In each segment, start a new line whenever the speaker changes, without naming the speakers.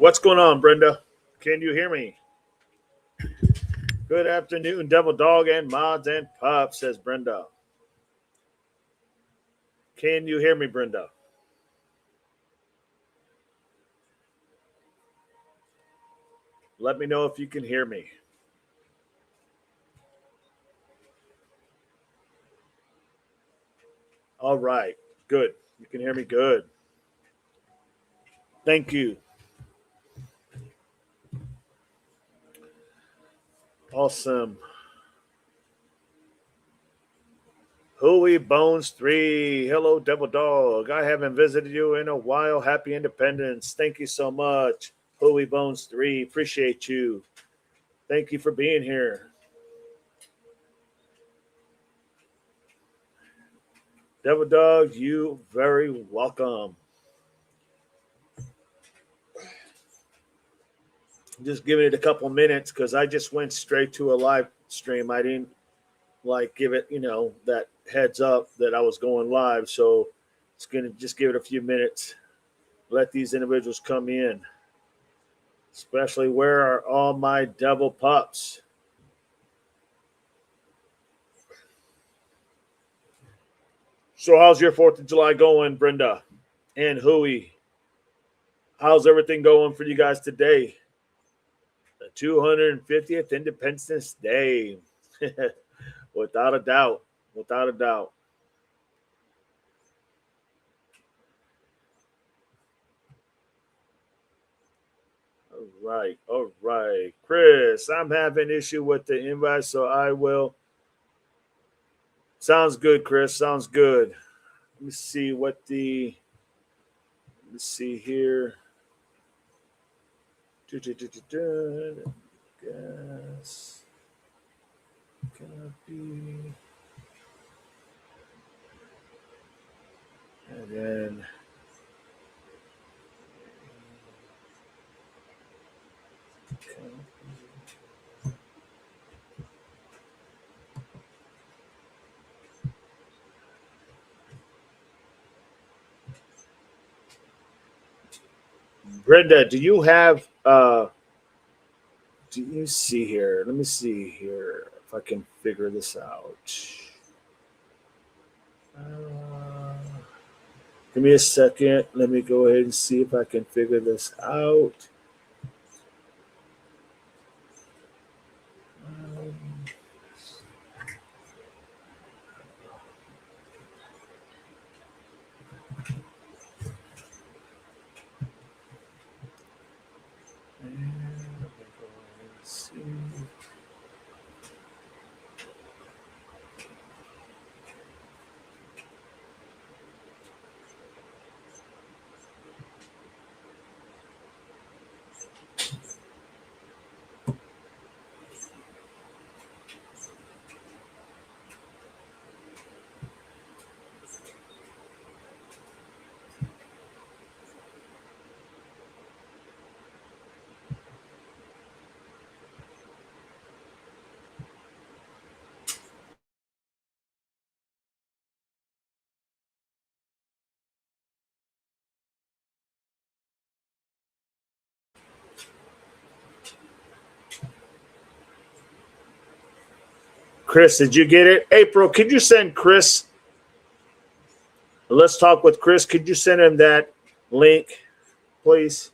What's going on, Brenda? Can you hear me? Good afternoon, Devil Dog and Mods and Pups, says Brenda. Can you hear me, Brenda? Let me know if you can hear me. All right, good. You can hear me good. Thank you. Awesome. Hooey Bones 3. Hello, Devil Dog. I haven't visited you in a while. Happy Independence. Thank you so much. Hooey Bones 3. Appreciate you. Thank you for being here. Devil Dog, you very welcome. Just giving it a couple minutes because I just went straight to a live stream. I didn't give it, that heads up that I was going live. So it's gonna just give it a few minutes. Let these individuals come in. Especially where are all my devil pups? So how's your 4th of July going, Brenda and Huey? How's everything going for you guys today? The 250th Independence Day. Without a doubt. Without a doubt. All right. Chris, I'm having issue with the invite, so I will. Sounds good, Chris. Sounds good. Let me see let's see here. Guess. Copy. And then Brenda, do you have do you see here? Let me see here if I can figure this out. Give me a second. Let me go ahead and see if I can figure this out. Chris, did you get it? April, could you send Chris? Let's talk with Chris. Could you send him that link, please?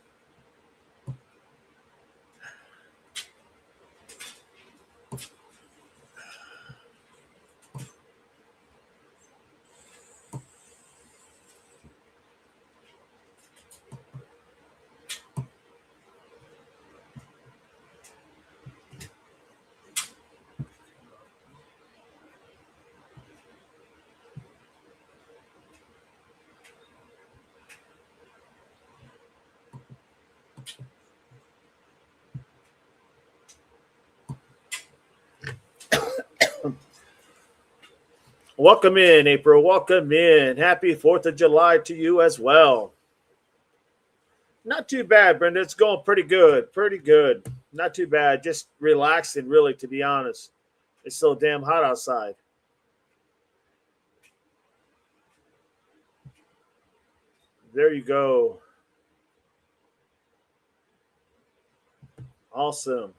Welcome in, April. Welcome in. Happy 4th of July to you as well. Not too bad, Brenda. It's going pretty good. Pretty good. Not too bad. Just relaxing, really, to be honest. It's so damn hot outside. There you go. Awesome.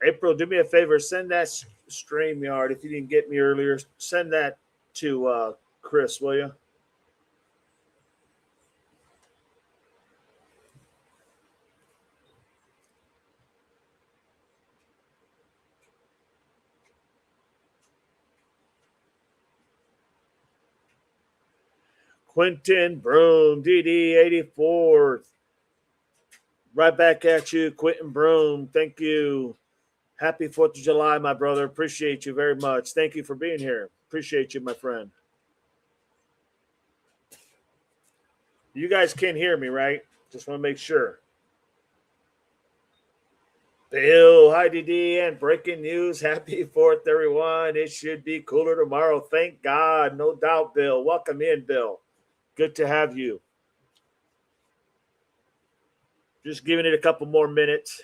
April, do me a favor. Send that StreamYard. If you didn't get me earlier, send that to Chris, will you? Quentin Broom, DD84. Right back at you, Quentin Broom. Thank you. Happy 4th of July, my brother. Appreciate you very much. Thank you for being here. Appreciate you, my friend. You guys can hear me, right? Just want to make sure. Bill, hi DD, and breaking news. Happy 4th, everyone. It should be cooler tomorrow. Thank God. No doubt, Bill. Welcome in, Bill. Good to have you. Just giving it a couple more minutes.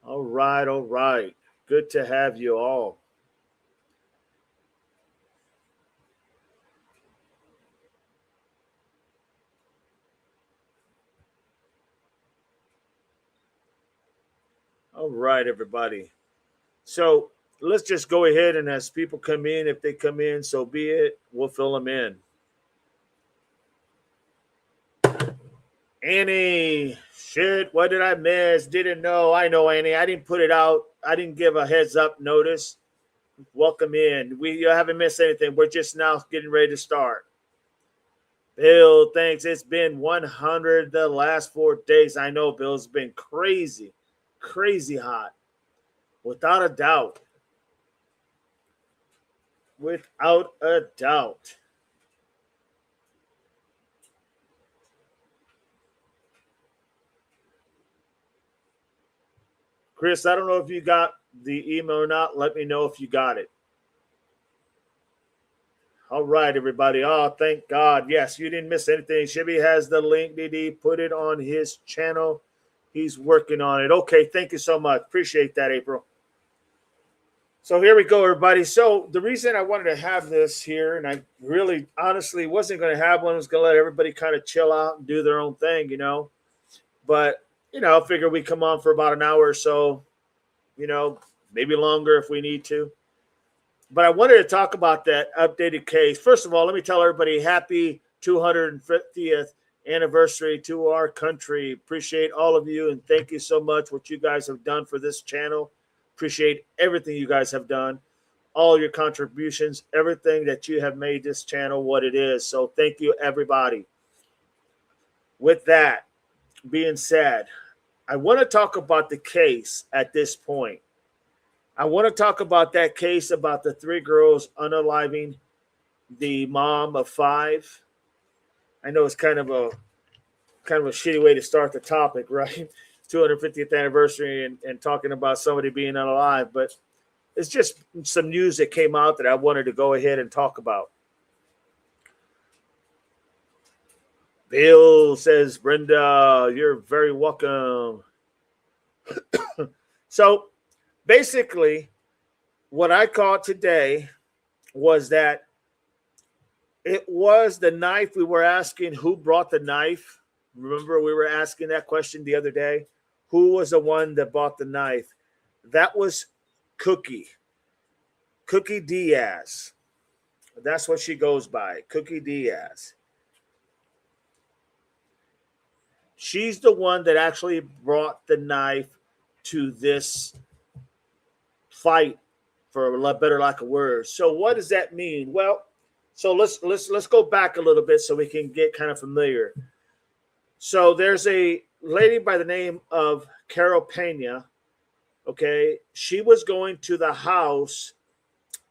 All right, all right. Good to have you all. All right, everybody. So let's just go ahead and as people come in, if they come in, so be it. We'll fill them in. Annie, shit, what did I miss? Didn't know. I know, Annie. I didn't put it out. I didn't give a heads up notice. Welcome in. You haven't missed anything. We're just now getting ready to start. Bill, thanks. It's been 100 the last 4 days. I know, Bill. It's been crazy, crazy hot. Without a doubt. Without a doubt. Chris, I don't know if you got the email or not. Let me know if you got it. All right, everybody. Oh, thank God. Yes, you didn't miss anything. Shibby has the link, DD. Put it on his channel. He's working on it. Okay, thank you so much. Appreciate that, April. So here we go, everybody. So the reason I wanted to have this here, and I really honestly wasn't going to have one, was going to let everybody kind of chill out and do their own thing, But, I figure we come on for about an hour or so, maybe longer if we need to. But I wanted to talk about that updated case. First of all, let me tell everybody happy 250th anniversary to our country. Appreciate all of you and thank you so much what you guys have done for this channel. Appreciate everything you guys have done, all your contributions, everything that you have made this channel what it is. So thank you, everybody. With that being said, I want to talk about the case at this point. I want to talk about that case about the 3 girls unaliving the mom of 5. I know it's kind of a shitty way to start the topic, right? 250th anniversary and talking about somebody being unalive, but it's just some news that came out that I wanted to go ahead and talk about. Bill says, Brenda, you're very welcome. So basically, what I caught today was that it was the knife. We were asking who brought the knife. Remember, we were asking that question the other day. Who was the one that bought the knife? That was Cookie. Cookie Diaz. That's what she goes by. Cookie Diaz. She's the one that actually brought the knife to this fight, for a better lack of words. So what does that mean? Well, so let's go back a little bit so we can get kind of familiar. So there's a lady by the name of Carol Pena. Okay, she was going to the house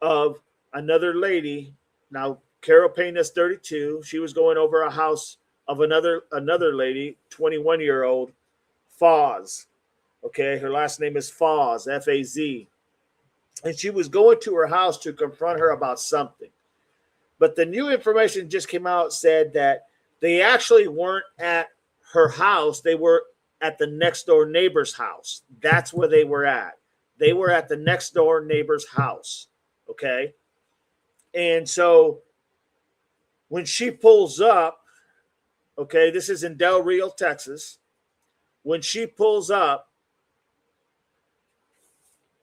of another lady. Now Carol Pena's 32. She was going over a house of another lady, 21-year-old Foz. Okay, her last name is Foz, F-A-Z. And she was going to her house to confront her about something. But the new information just came out, said that they actually weren't at her house. They were at the next door neighbor's house. That's where they were at. They were at the next door neighbor's house. Okay. And so when she pulls up, okay, this is in Del Rio, Texas. When she pulls up,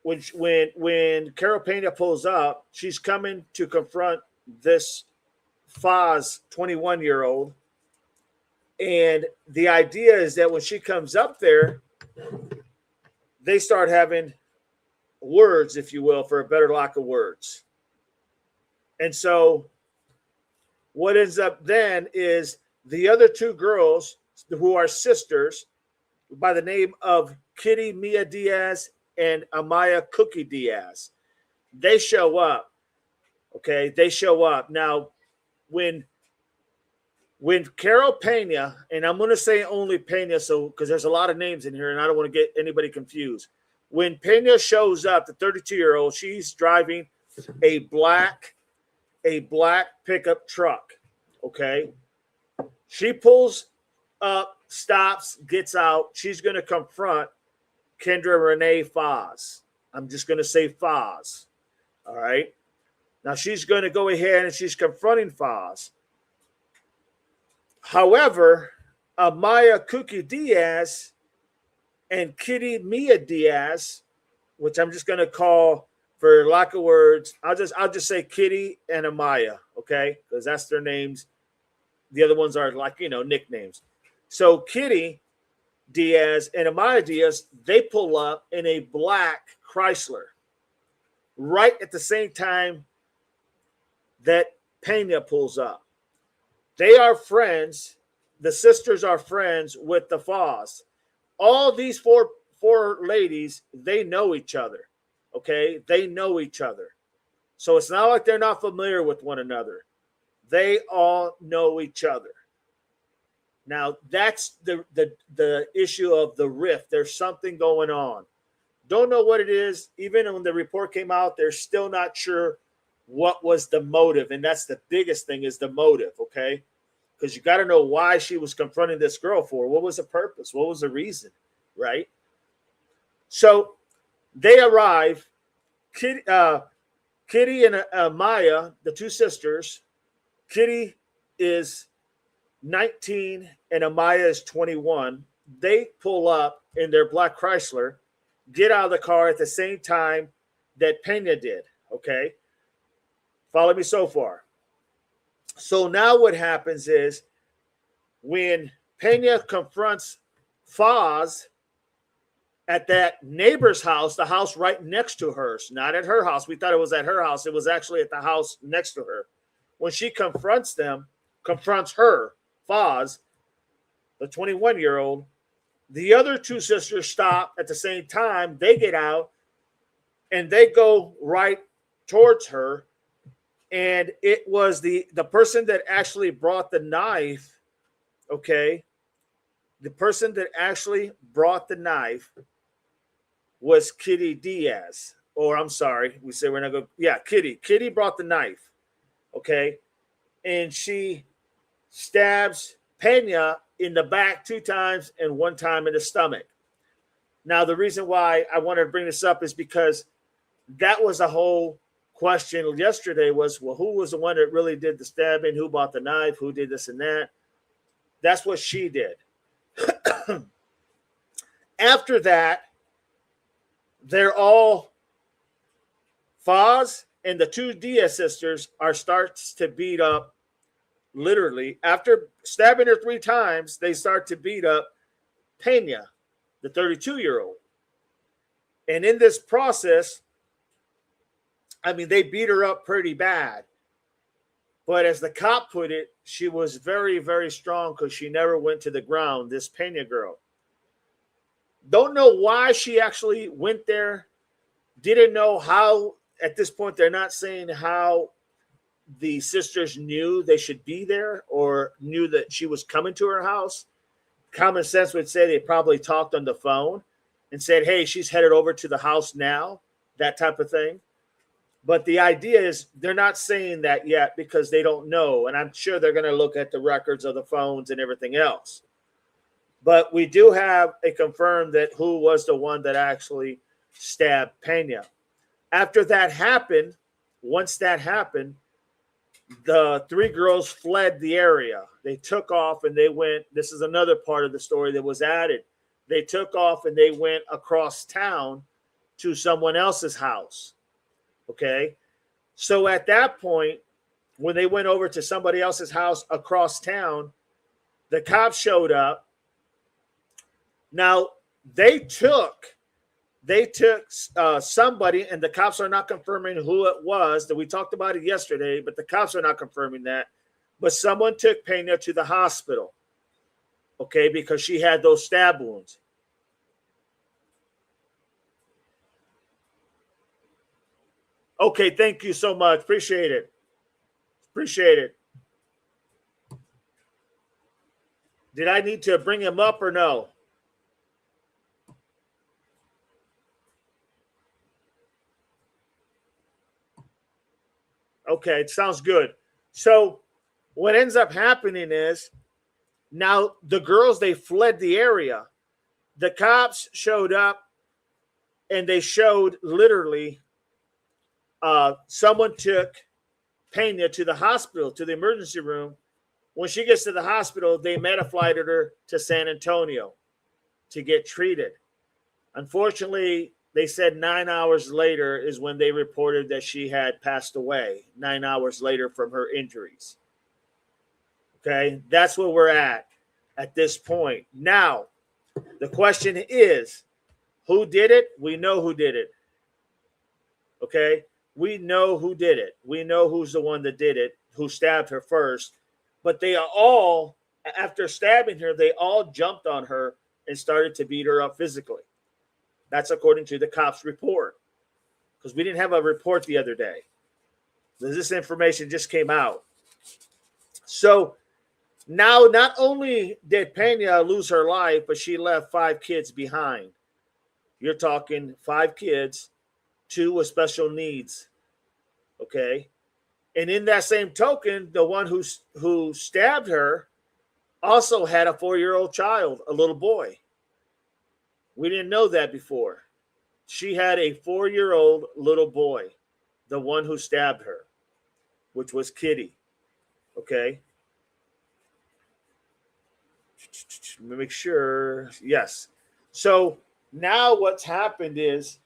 when Carol Pena pulls up, she's coming to confront this Foz 21-year-old. And the idea is that when she comes up there, they start having words, if you will, for a better lack of words. And so what ends up then is the other two girls who are sisters by the name of Kitty Mia Diaz and Amaya Cookie Diaz. They show up. Okay, they show up. Now, when Carol Pena, and I'm going to say only Pena, so because there's a lot of names in here, and I don't want to get anybody confused. When Pena shows up, the 32-year-old, she's driving a black pickup truck. Okay, she pulls up, stops, gets out. She's going to confront Kendra Renee Foz. I'm just going to say Foz. All right. Now she's going to go ahead and she's confronting Foz. However, Amaya Cookie Diaz and Kitty Mia Diaz, which I'm just going to call, for lack of words, I'll just say Kitty and Amaya, okay? Because that's their names. The other ones are like, nicknames. So Kitty Diaz and Amaya Diaz, they pull up in a black Chrysler right at the same time that Pena pulls up. They are friends. The sisters are friends with the Foz. All these four ladies, they know each other. Okay? They know each other. So it's not like they're not familiar with one another. They all know each other. Now, that's the issue of the rift. There's something going on. Don't know what it is. Even when the report came out, they're still not sure what was the motive. And that's the biggest thing, is the motive, okay? Because you got to know why she was confronting this girl for. What was the purpose? What was the reason, right? So they arrive. Kitty and Maya, the two sisters. Kitty is 19 and Amaya is 21. They pull up in their black Chrysler, get out of the car at the same time that Pena did, okay? Follow me so far. So now what happens is when Pena confronts Foz at that neighbor's house, the house right next to hers, not at her house. We thought it was at her house. It was actually at the house next to her. When she confronts her, Foz, the 21-year-old, the other two sisters stop at the same time. They get out and they go right towards her. And it was the person that actually brought the knife, okay? The person that actually brought the knife was Kitty Diaz. Or I'm sorry, we say we're not going to, yeah, Kitty. Kitty brought the knife, okay? And she stabs Pena in the back 2 times and 1 time in the stomach. Now, the reason why I wanted to bring this up is because that was a whole question yesterday was, well, who was the one that really did the stabbing? Who bought the knife? Who did this and that? That's what she did. After that, they're all, Foz and the 2 Diaz sisters starts to beat up, literally. After stabbing her 3 times, they start to beat up Pena, the 32-year-old. And in this process, I mean, they beat her up pretty bad. But as the cop put it, she was very, very strong because she never went to the ground, this Pena girl. Don't know why she actually went there. Didn't know how. At this point, they're not saying how the sisters knew they should be there or knew that she was coming to her house. Common sense would say they probably talked on the phone and said, hey, she's headed over to the house now, that type of thing. But the idea is they're not saying that yet because they don't know. And I'm sure they're going to look at the records of the phones and everything else. But we do have a confirmed that who was the one that actually stabbed Pena. After that happened, once that happened, the three girls fled the area. They took off and they went. This is another part of the story that was added. They took off and they went across town to someone else's house. Okay. So at that point, when they went over to somebody else's house across town, the cops showed up. Now they took somebody, and the cops are not confirming who it was. That we talked about it yesterday, but the cops are not confirming that. But someone took Pena to the hospital, okay, because she had those stab wounds. Okay, thank you so much. Appreciate it. Appreciate it. Did I need to bring him up or no? Okay, it sounds good. So what ends up happening is now the girls, they fled the area. The cops showed up and they showed literally someone took Pena to the hospital, to the emergency room. When she gets to the hospital, they meta-flighted her to San Antonio to get treated. Unfortunately, they said 9 hours later is when they reported that she had passed away, 9 hours later from her injuries. Okay, that's where we're at this point. Now, the question is, who did it? We know who did it. Okay, we know who did it. We know who's the one that did it, who stabbed her first. But they are all, after stabbing her, they all jumped on her and started to beat her up physically. That's according to the cops' report. Because we didn't have a report the other day. This information just came out. So now not only did Pena lose her life, but she left 5 kids behind. You're talking 5 kids, 2 with special needs. Okay. And in that same token, the one who stabbed her also had a 4-year-old child, a little boy. We didn't know that before. She had a 4-year-old little boy, the one who stabbed her, which was Kitty. Okay. Let me make sure. Yes. So now what's happened is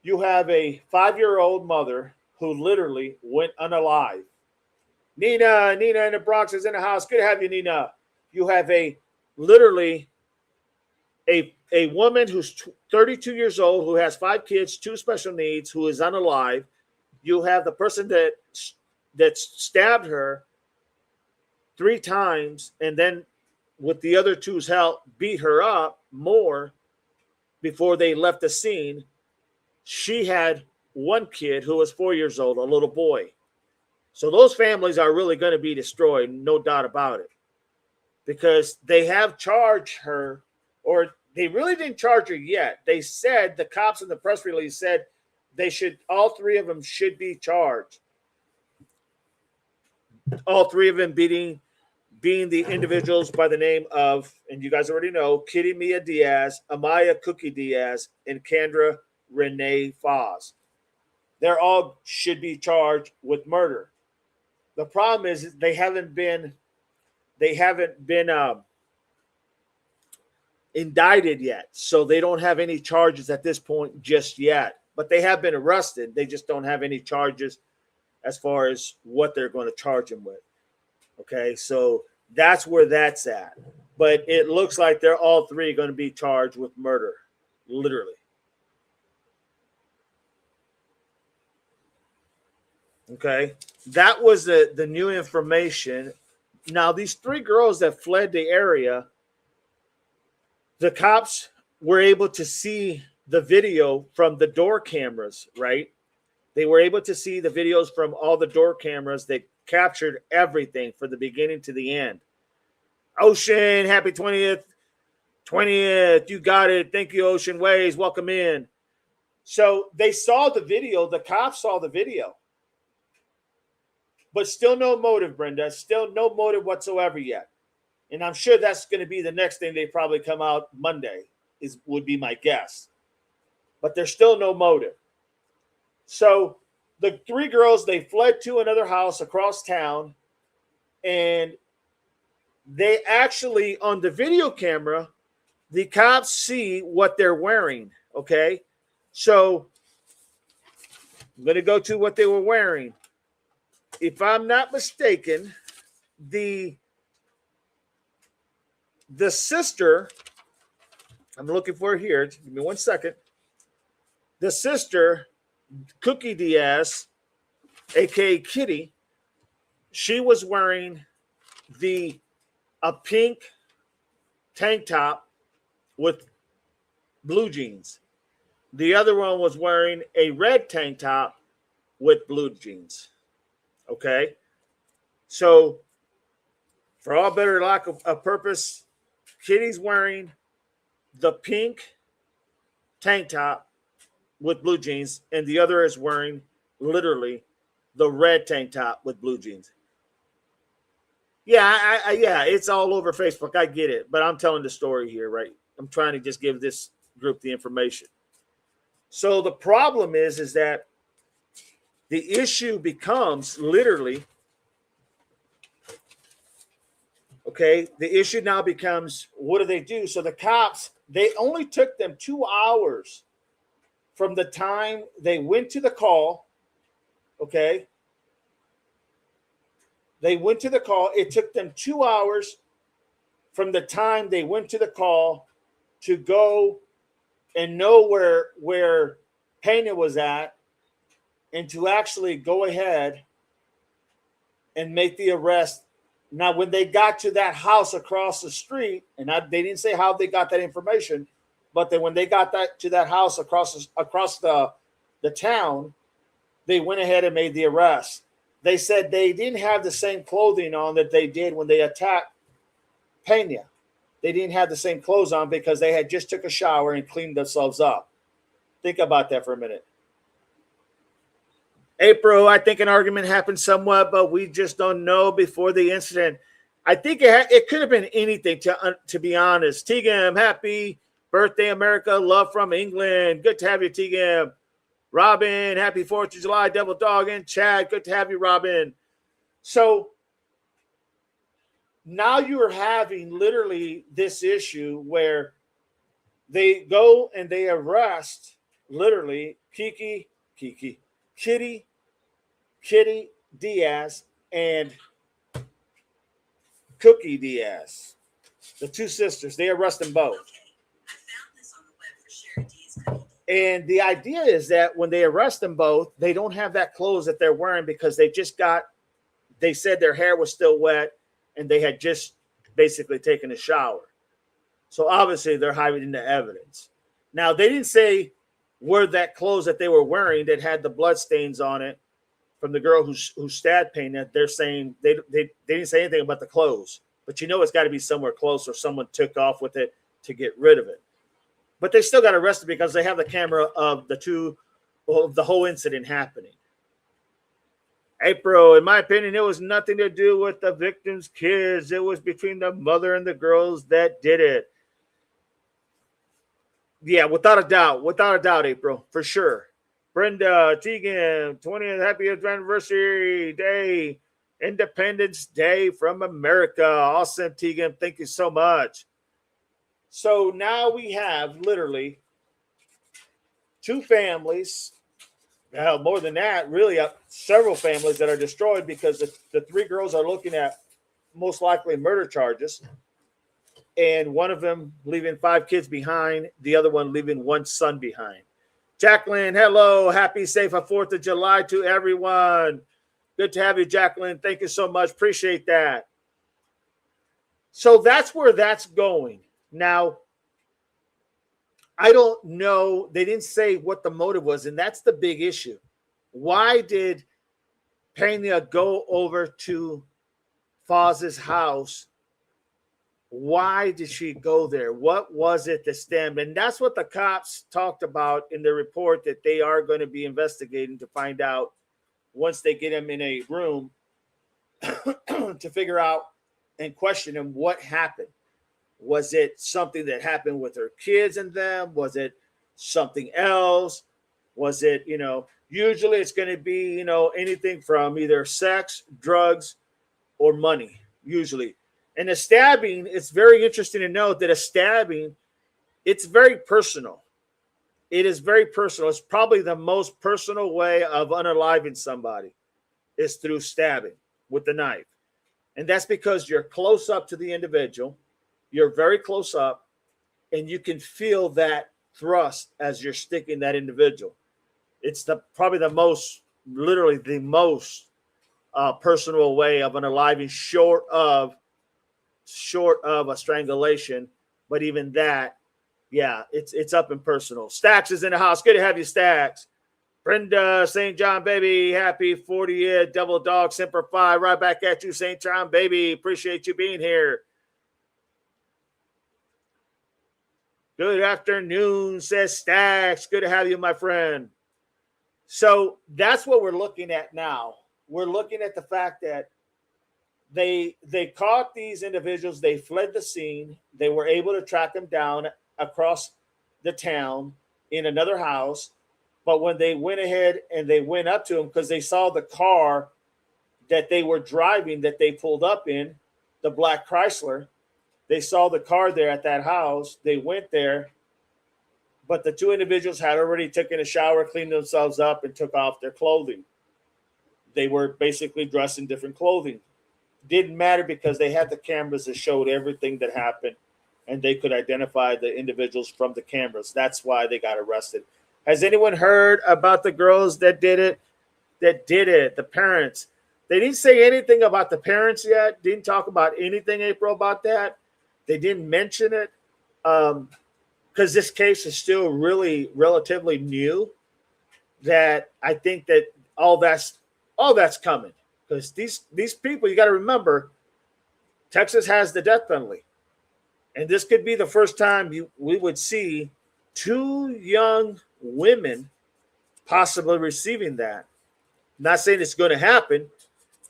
you have a 5-year-old mother who literally went unalive. Nina in the Bronx is in the house. Good to have you, Nina. You have literally a woman who's 32 years old, who has 5 kids, 2 special needs, who is unalive. You have the person that stabbed her 3 times, and then with the other 2's help, beat her up more before they left the scene. She had 1 kid who was 4 years old, a little boy. So those families are really going to be destroyed, no doubt about it, because they have charged her, or they really didn't charge her yet. They said, the cops in the press release said, all 3 of them should be charged. All 3 of them being the individuals by the name of, and you guys already know, Kitty Mia Diaz, Amaya Cookie Diaz, and Kendra Renee Foz. They're all should be charged with murder. The problem is they haven't been indicted yet, so they don't have any charges at this point just yet. But they have been arrested. They just don't have any charges as far as what they're going to charge them with. Okay, so that's where that's at. But it looks like they're all 3 going to be charged with murder, literally. Okay, that was the new information. Now, these 3 girls that fled the area, the cops were able to see the video from the door cameras, right? They were able to see the videos from all the door cameras that captured everything from the beginning to the end. Ocean, happy 20th. 20th, you got it. Thank you, Ocean Ways. Welcome in. So they saw the video. The cops saw the video. But still no motive, Brenda. Still no motive whatsoever yet. And I'm sure that's going to be the next thing they probably come out Monday, would be my guess. but there's still no motive. So the three girls, they fled to another house across town, and they actually, on the video camera, the cops see what they're wearing. Okay. So I'm going to go to what they were wearing. If I'm not mistaken, the sister, I'm looking for it here. Give me 1 second. The sister, Cookie Diaz, aka Kitty, she was wearing a pink tank top with blue jeans. The other one was wearing a red tank top with blue jeans. Okay. So, for all better lack of purpose, Kitty's wearing the pink tank top with blue jeans, and the other is wearing literally the red tank top with blue jeans. Yeah, yeah, it's all over Facebook. I get it, but I'm telling the story here, right? I'm trying to just give this group the information. So the problem is that the issue becomes literally, okay, the issue now becomes, what do? So the cops, they only took them 2 hours from the time they went to the call, okay? They went to the call. It took them 2 hours from the time they went to the call to go and know where Pena was at, and to actually go ahead and make the arrest. Now, when they got to that house across the street, and they didn't say how they got that information, but then when they got to that house across the town, they went ahead and made the arrest. They said they didn't have the same clothing on that they did when they attacked Pena. They didn't have the same clothes on because they had just took a shower and cleaned themselves up. Think about that for a minute. April, I think an argument happened somewhat, but we just don't know before the incident. I think it could have been anything, to be honest. Tegan, happy birthday, America. Love from England. Good to have you, Tegan. Robin, happy 4th of July, Devil Dog, and Chad. Good to have you, Robin. So now you are having literally this issue where they go and they arrest literally Kitty Diaz and Cookie Diaz, the two sisters. They arrest them both. And the idea is that when they arrest them both, they don't have that clothes that they're wearing because they said their hair was still wet and they had just basically taken a shower. So obviously they're hiding the evidence. Now, they didn't say where that clothes that they were wearing that had the blood stains on it from the girl who stabbed Pena. They're saying they didn't say anything about the clothes, but it's got to be somewhere close or someone took off with it to get rid of it. But they still got arrested because they have the camera of the whole incident happening. April, in my opinion, it was nothing to do with the victim's kids. It was between the mother and the girls that did it. Yeah, without a doubt, April, for sure. Brenda, Tegan, 20th happy anniversary day, Independence Day from America. Awesome, Tegan. Thank you so much. So now we have literally two families, more than that, really several families that are destroyed because the three girls are looking at most likely murder charges. And one of them leaving 5 kids behind, the other one leaving 1 son behind. Jacqueline, hello. Happy, safe 4th of July to everyone. Good to have you, Jacqueline. Thank you so much. Appreciate that. So that's where that's going. Now, I don't know. They didn't say what the motive was, and that's the big issue. Why did Pena go over to Foz's house? Why did she go there? What was it that stemmed? And that's what the cops talked about in the report that they are going to be investigating to find out once they get him in a room to figure out and question him what happened. Was it something that happened with her kids and them? Was it something else? Was it, usually it's going to be, anything from either sex, drugs, or money, usually. And a stabbing, it's very interesting to note that a stabbing, it's very personal. It is very personal. It's probably the most personal way of unaliving somebody is through stabbing with the knife. And that's because you're close up to the individual. You're very close up, and you can feel that thrust as you're sticking that individual. It's probably the most, literally the most personal way of unaliving, short of a strangulation. But even that, yeah, it's up and personal. Stacks is in the house. Good to have you, Stacks. Brenda, St. John, baby, happy 40th. Devil Dog, Semper Fi, right back at you, St. John, baby. Appreciate you being here. Good afternoon, says Stacks. Good to have you, my friend. So that's what we're looking at now. We're looking at the fact that they caught these individuals. They fled the scene. They were able to track them down across the town in another house. But when they went ahead and they went up to them because they saw the car that they were driving that they pulled up in, the black Chrysler, they saw the car there at that house. They went there, but the two individuals had already taken a shower, cleaned themselves up, and took off their clothing. They were basically dressed in different clothing. Didn't matter because they had the cameras that showed everything that happened, and they could identify the individuals from the cameras. That's why they got arrested. Has anyone heard about the girls that did it? The parents. They didn't say anything about the parents yet. Didn't talk about anything, April, about that. They didn't mention it because this case is still really relatively new. That I think that all that's coming because these people, you got to remember, Texas has the death penalty, and this could be the first time we would see two young women possibly receiving that. Not saying it's going to happen.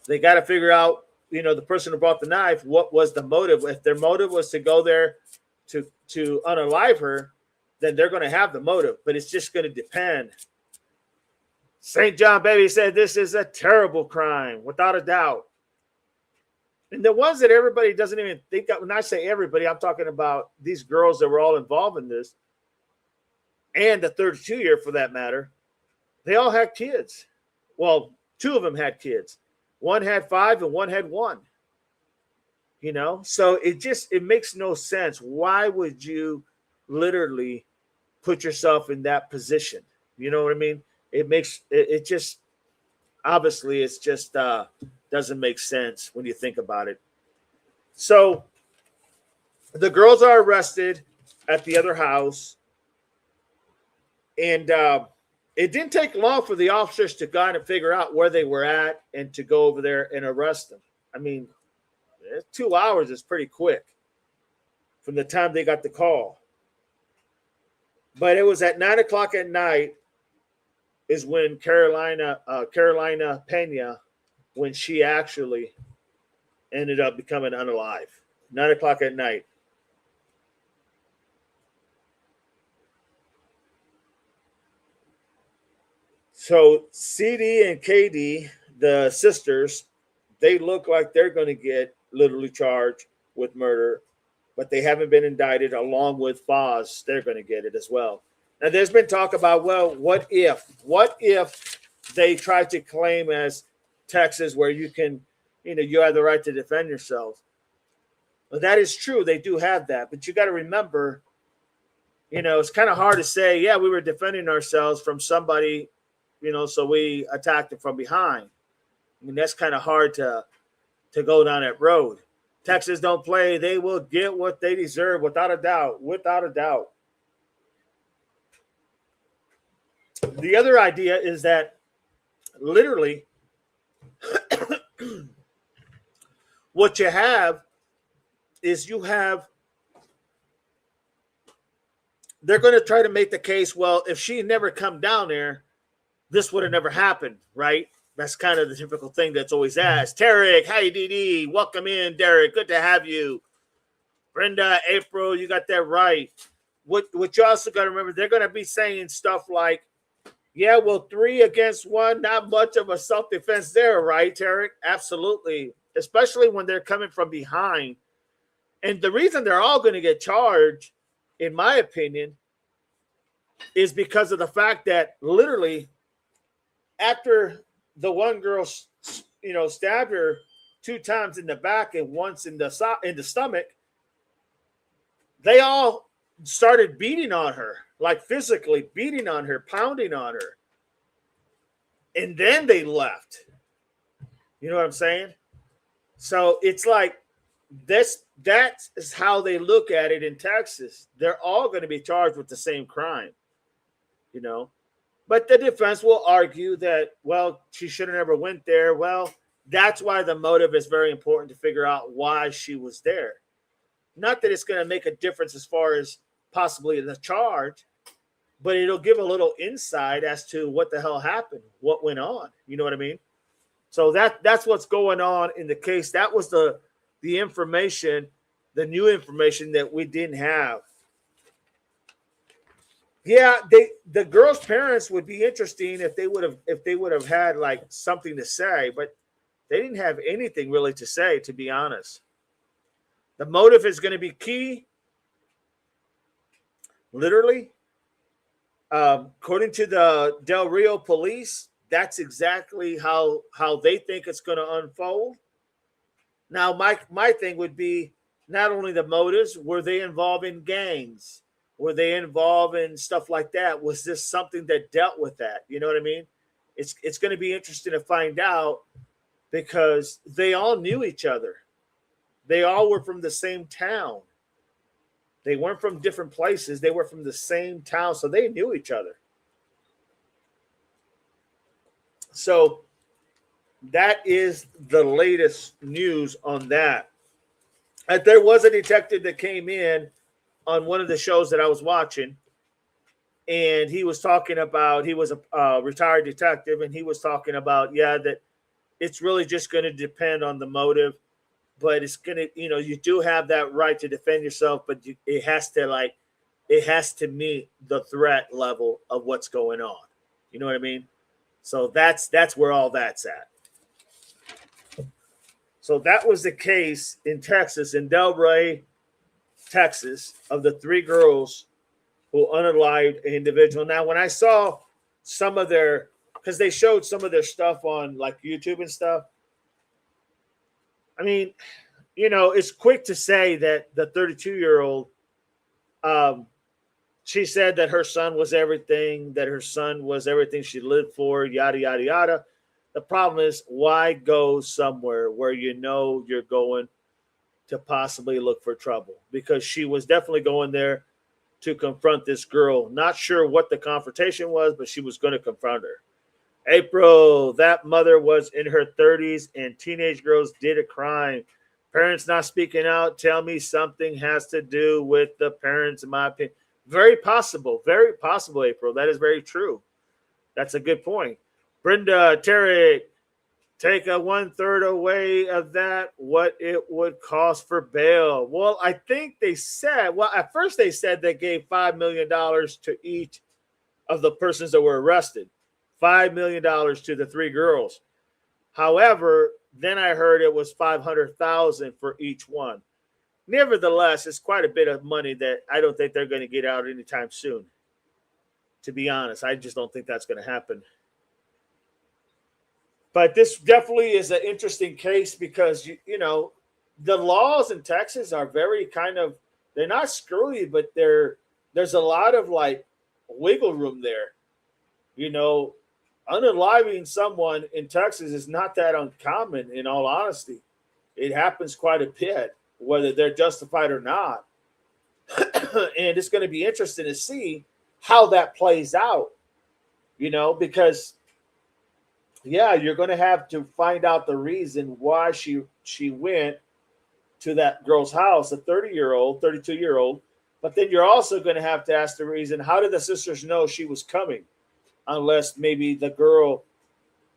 They got to figure out, the person who brought the knife, what was the motive? If their motive was to go there to unalive her, then they're going to have the motive, but it's just going to depend. St. John Baby said this is a terrible crime, without a doubt. And the ones that everybody doesn't even think of, when I say everybody, I'm talking about these girls that were all involved in this, and the 32-year for that matter, they all had kids. Well, two of them had kids. One had 5 and one had 1. So it makes no sense. Why would you literally put yourself in that position? You know what I mean? It just obviously it's just doesn't make sense when you think about it. So the girls are arrested at the other house. And it didn't take long for the officers to go and figure out where they were at and to go over there and arrest them. I mean, 2 hours is pretty quick from the time they got the call. But it was at 9:00 at night is when Carolina Pena, when she actually ended up becoming unalive. 9:00 at night. So CD and KD, the sisters, they look like they're going to get literally charged with murder, but they haven't been indicted. Along with Foz, they're going to get it as well. Now, there's been talk about, well, what if they try to claim as Texas where you can, you have the right to defend yourself. Well, that is true. They do have that, but you got to remember, it's kind of hard to say, yeah, we were defending ourselves from somebody, so we attacked them from behind. I mean, that's kind of hard to go down that road. Texas don't play. They will get what they deserve without a doubt. Without a doubt. The other idea is that literally what you have is they're going to try to make the case, well, if she never come down there, this would have never happened, right? That's kind of the typical thing that's always asked. Tarek, hi, DD. Welcome in, Derek. Good to have you. Brenda, April, you got that right. what you also got to remember, they're going to be saying stuff like, yeah, well, 3 against 1, not much of a self-defense there, right, Tarek? Absolutely. Especially when they're coming from behind. And the reason they're all going to get charged, in my opinion, is because of the fact that literally after the one girl, stabbed her 2 times in the back and once in the stomach, they all started beating on her, like physically beating on her, pounding on her. And then they left. You know what I'm saying? So it's like that is how they look at it in Texas. They're all going to be charged with the same crime, But the defense will argue that, well, she should have never went there. Well, that's why the motive is very important to figure out why she was there. Not that it's going to make a difference as far as possibly the charge, but it'll give a little insight as to what the hell happened, what went on. You know what I mean? So that's what's going on in the case. That was the information, the new information that we didn't have. Yeah, the girl's parents would be interesting if they would have had like something to say, but they didn't have anything really to say, to be honest. The motive is going to be key. Literally, according to the Del Rio police, that's exactly how they think it's going to unfold. Now, my thing would be not only the motives, were they involved in gangs? Were they involved in stuff like that? Was this something that dealt with that? You know what I mean? It's going to be interesting to find out because they all knew each other. They all were from the same town. They weren't from different places. They were from the same town, so they knew each other. So that is the latest news on that. There was a detective that came in on one of the shows that I was watching, and he was talking about, he was a retired detective, and he was talking about, that it's really just going to depend on the motive, but it's going to, you do have that right to defend yourself, but it has to meet the threat level of what's going on. You know what I mean? So that's where all that's at. So that was the case in Texas, in Delray, Texas, of the 3 girls who unalived an individual. Now, when I saw some of their, because they showed some of their stuff on like YouTube and stuff, I mean, it's quick to say that the 32-year-old, she said that her son was everything, she lived for, yada, yada, yada. The problem is, why go somewhere where you're going to possibly look for trouble? Because she was definitely going there to confront this girl. Not sure what the confrontation was, but she was going to confront her. April, that mother was in her 30s and teenage girls did a crime. Parents not speaking out tell me something has to do with the parents, in my opinion. Very possible, April. That is very true. That's a good point. Brenda, Terry, take a 1/3 away of that, what it would cost for bail. Well, I think they said, at first they said they gave $5 million to each of the persons that were arrested. $5 million to the 3 girls. However, then I heard it was $500,000 for each one. Nevertheless, it's quite a bit of money that I don't think they're going to get out anytime soon. To be honest, I just don't think that's going to happen. But this definitely is an interesting case because, the laws in Texas are very they're not screwy, but there's a lot of like wiggle room there. Unaliving someone in Texas is not that uncommon, in all honesty. It happens quite a bit, whether they're justified or not. And it's going to be interesting to see how that plays out, because you're going to have to find out the reason why she went to that girl's house, a 30-year-old, 32-year-old. But then you're also going to have to ask the reason, how did the sisters know she was coming? Unless maybe the girl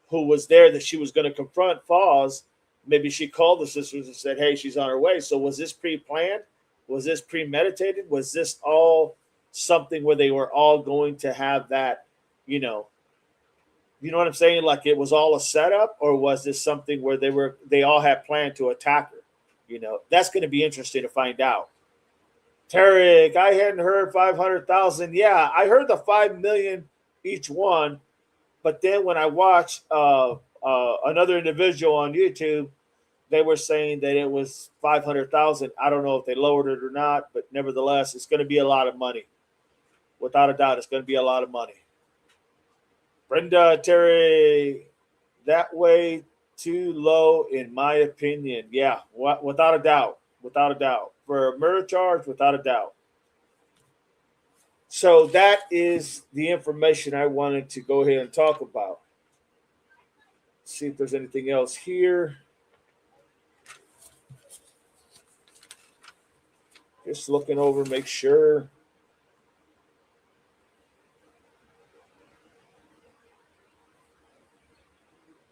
who was there that she was going to confront falls, maybe she called the sisters and said, hey, she's on her way. So was this pre-planned? Was this premeditated? Was this all something where they were all going to have that, you know, you know what I'm saying? Like it was all a setup, or was this something where they all had planned to attack her? You know, that's going to be interesting to find out. Tarek, I hadn't heard 500,000. Yeah, I heard the 5 million each one, but then when I watched another individual on YouTube, they were saying that it was 500,000. I don't know if they lowered it or not, but nevertheless, it's going to be a lot of money. Without a doubt, it's going to be a lot of money. Brenda, Terry, that way too low, in my opinion. Yeah, without a doubt. Without a doubt. For a murder charge, without a doubt. So that is the information I wanted to go ahead and talk about. See if there's anything else here. Just looking over, make sure.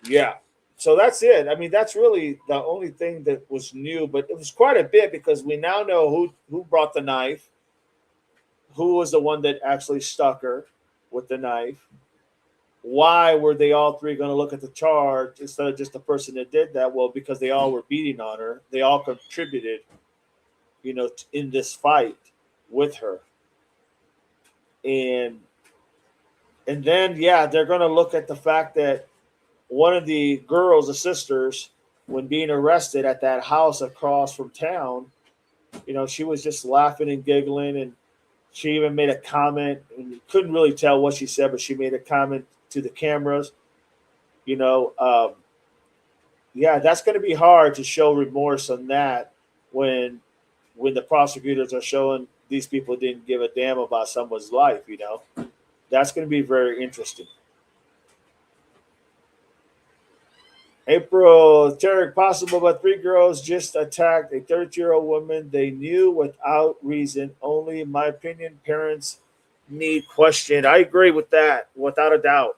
Yeah. So that's it. I mean, that's really the only thing that was new, but it was quite a bit because we now know who brought the knife, who was the one that actually stuck her with the knife. Why were they all three going to look at the charge instead of just the person that did that? Well, because they all were beating on her. They all contributed, in this fight with her. And then yeah, they're going to look at the fact that one of the girls, the sisters, when being arrested at that house across from town, she was just laughing and giggling, and she even made a comment, and you couldn't really tell what she said, but she made a comment to the cameras. You know, yeah, that's going to be hard to show remorse on that when the prosecutors are showing these people didn't give a damn about someone's life. That's going to be very interesting. April, Tarek, possible, but three girls just attacked a 30-year-old woman they knew without reason. Only, in my opinion, parents need question. I agree with that, without a doubt.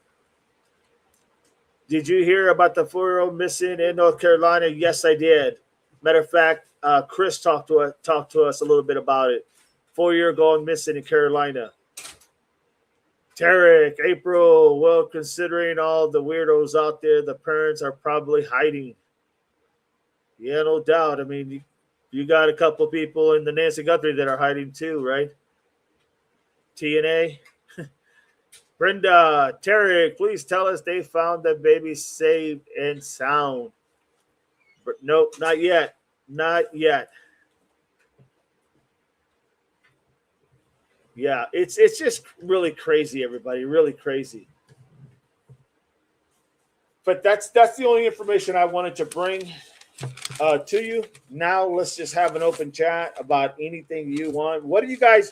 Did you hear about the 4-year-old missing in North Carolina? Yes, I did. Matter of fact, Chris talked to us a little bit about it. 4-year going missing in Carolina. Tarek, April, well, considering all the weirdos out there, the parents are probably hiding. Yeah, no doubt. I mean, you got a couple people in the Nancy Guthrie that are hiding too, right? TNA. Brenda, Tarek, please tell us they found the baby safe and sound. But nope, not yet. Not yet. Yeah, it's just really crazy, everybody. Really crazy. But that's the only information I wanted to bring to you. Now let's just have an open chat about anything you want. What are you guys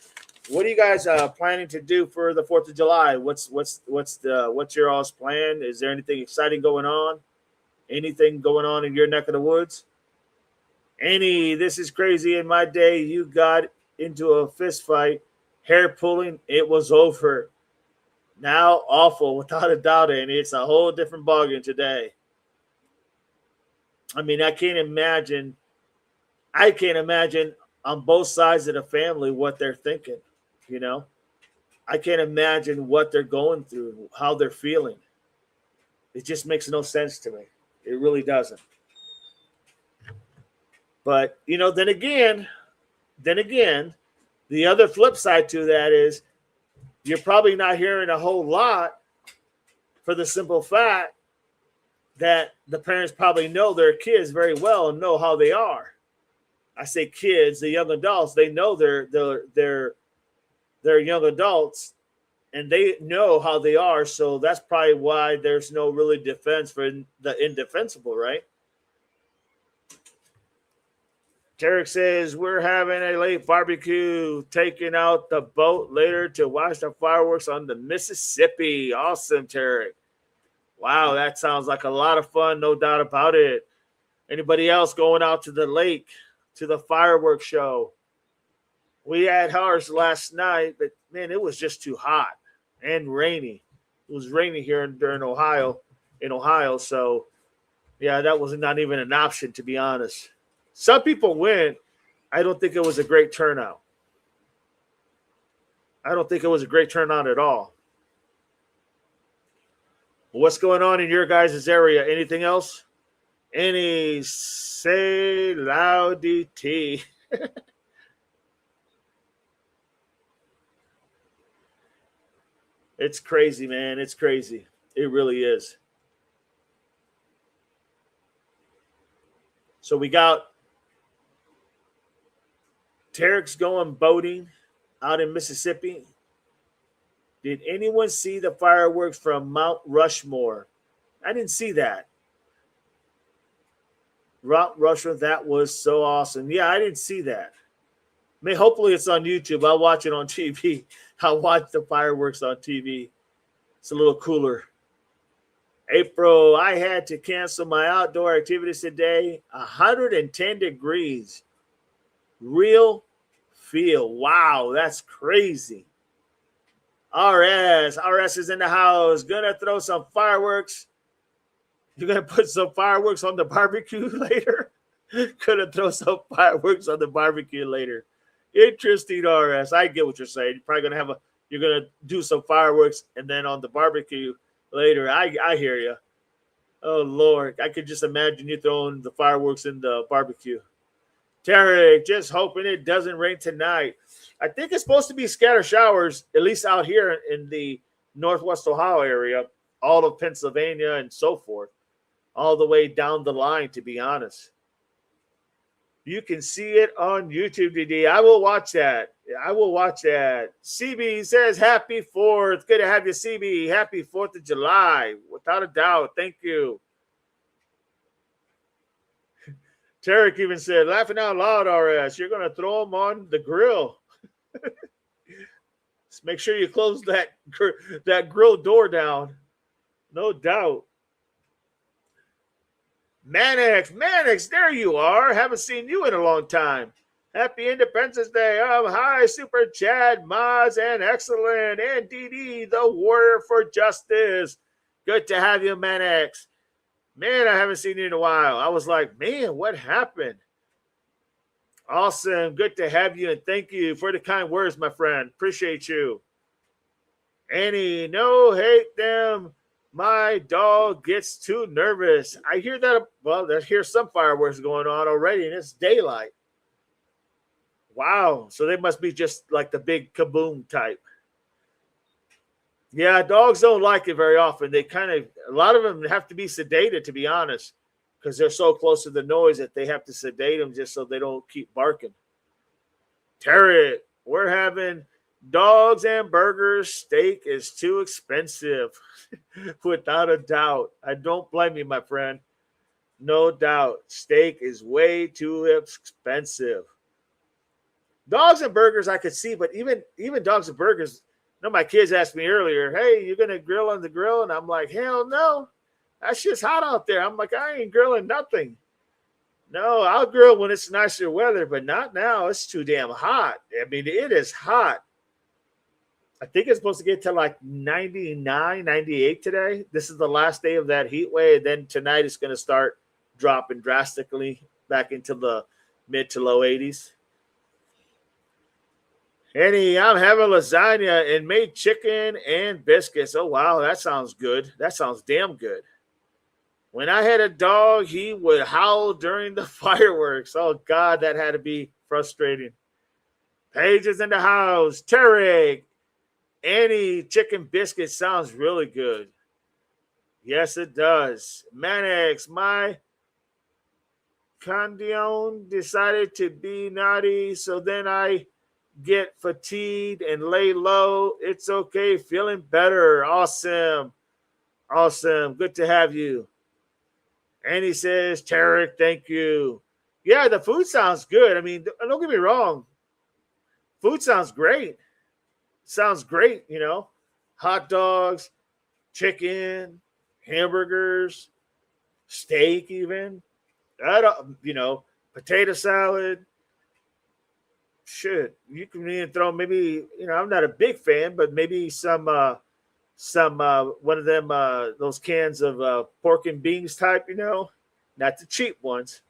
planning to do for the 4th of July? What's your all's plan? Is there anything exciting going on? Anything going on in your neck of the woods? This is crazy. In my day, you got into a fist fight, hair pulling, it was over. Now awful, without a doubt, and it's a whole different ballgame today. I mean, I can't imagine on both sides of the family what they're thinking. You know, I can't imagine what they're going through, how they're feeling. It just makes no sense to me. It really doesn't. But then again, the other flip side to that is you're probably not hearing a whole lot for the simple fact that the parents probably know their kids very well and know how they are. I say kids, the young adults, they know they're young adults and they know how they are. So that's probably why there's no really defense for the indefensible, right? Tarek says we're having a late barbecue, taking out the boat later to watch the fireworks on the Mississippi. Awesome, Tarek. Wow, that sounds like a lot of fun, no doubt about it. Anybody else going out to the lake, to the fireworks show? We had ours last night, but man, it was just too hot and rainy. It was rainy here in Ohio. So yeah, that was not even an option, to be honest. Some people went. I don't think it was a great turnout. I don't think it was a great turnout at all. What's going on in your guys' area? Anything else? Any say loudy tea? It's crazy, man. It's crazy. It really is. So we got Tarek's going boating out in Mississippi. Did anyone see the fireworks from Mount Rushmore? I didn't see that. Mount Rushmore, that was so awesome. Yeah, I didn't see that. May hopefully it's on YouTube. I'll watch it on TV. I'll watch the fireworks on TV. It's a little cooler. April, I had to cancel my outdoor activities today. 110 degrees. Real feel. Wow, that's crazy. RS is in the house. Gonna throw some fireworks. You're gonna put some fireworks on the barbecue later. Gonna throw some fireworks on the barbecue later. Interesting, RS. I get what you're saying. You're probably gonna have a. You're gonna do some fireworks and then on the barbecue later. I hear you. Oh Lord, I could just imagine you throwing the fireworks in the barbecue. Terry, just hoping it doesn't rain tonight. I think it's supposed to be scattered showers, at least out here in the Northwest Ohio area, all of Pennsylvania and so forth, all the way down the line, to be honest. You can see it on YouTube today. I will watch that. I will watch that. CB says happy 4th. Good to have you, CB. Happy 4th of July. Without a doubt. Thank you. Tarek even said, laughing out loud, RS, you're going to throw them on the grill. Just make sure you close that grill door down. No doubt. Mannix, there you are. Haven't seen you in a long time. Happy Independence Day. Hi, Super Chad, Maz, and Excellent, and DD, the Warrior for Justice. Good to have you, Mannix. Man, I haven't seen you in a while. I was like, man, what happened? Awesome. Good to have you, and thank you for the kind words, my friend. Appreciate you. Annie, no hate them. My dog gets too nervous. I hear that. Well, here's some fireworks going on already, and it's daylight. Wow. So they must be just like the big kaboom type. Yeah, dogs don't like it very often. They a lot of them have to be sedated, to be honest, because they're so close to the noise that they have to sedate them just so they don't keep barking. Terry, we're having dogs and burgers. Steak is too expensive. Without a doubt. I don't blame you, my friend. No doubt. Steak is way too expensive. Dogs and burgers I could see, but even dogs and burgers, my kids asked me earlier, hey, you're going to grill on the grill? And I'm like, hell no. That shit's hot out there. I'm like, I ain't grilling nothing. No, I'll grill when it's nicer weather, but not now. It's too damn hot. I mean, it is hot. I think it's supposed to get to like 99, 98 today. This is the last day of that heat wave. Then tonight it's going to start dropping drastically back into the mid to low 80s. Annie, I'm having lasagna and made chicken and biscuits. Oh, wow. That sounds good. That sounds damn good. When I had a dog, he would howl during the fireworks. Oh, God, that had to be frustrating. Paige is in the house. Terry, Annie, chicken biscuit sounds really good. Yes, it does. Mannix, my condition decided to be naughty, so then I get fatigued and lay low. It's okay. Feeling better. Awesome. Awesome. Good to have you. And he says, Tarek, thank you. Yeah, the food sounds good. I mean, don't get me wrong. Food sounds great. Sounds great, Hot dogs, chicken, hamburgers, steak even. Potato salad. Shit, you can even throw maybe, I'm not a big fan, but maybe some one of them those cans of pork and beans type, not the cheap ones.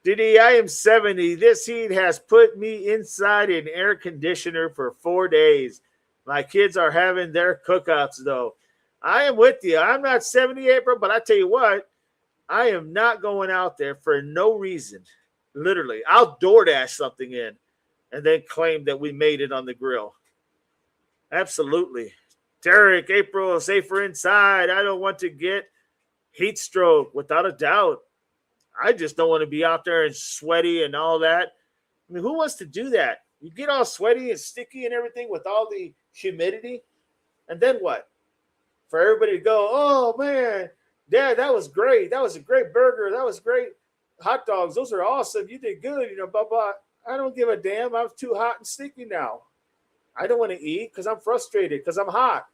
Diddy, I am 70. This heat has put me inside an air conditioner for 4 days. My kids are having their cookouts, though. I am with you. I'm not 70, April, but I tell you what, I am not going out there for no reason. Literally, I'll DoorDash something in and then claim that we made it on the grill. Absolutely. Derek, April, safer inside. I don't want to get heat stroke without a doubt. I just don't want to be out there and sweaty and all that. I mean, who wants to do that? You get all sweaty and sticky and everything with all the humidity. And then what? For everybody to go, oh man, Dad, that was great. That was a great burger. That was great. Hot dogs, those are awesome. You did good, blah, blah. I don't give a damn. I'm too hot and sticky now. I don't want to eat because I'm frustrated because I'm hot.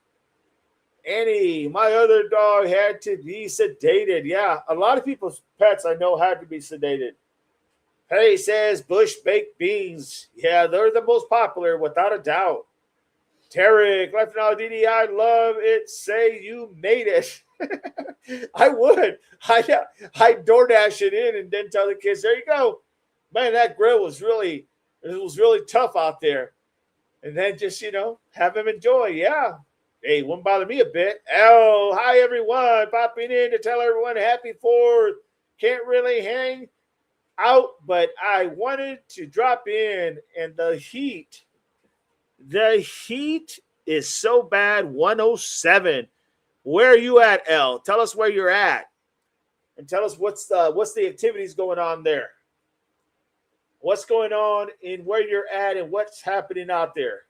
Annie, my other dog had to be sedated. Yeah, a lot of people's pets I know had to be sedated. Hey says Bush baked beans. Yeah, they're the most popular without a doubt. Tarek, left now DD, I love it. Say you made it. I would. I DoorDash it in and then tell the kids, there you go. Man, that grill was really tough out there. And then just, have them enjoy. Yeah. Hey, wouldn't bother me a bit. Oh, hi everyone. Popping in to tell everyone happy 4th. Can't really hang out, but I wanted to drop in, and the heat is so bad. 107. Where are you at, L? Tell us where you're at, and tell us what's the activities going on there. What's going on in where you're at and what's happening out there.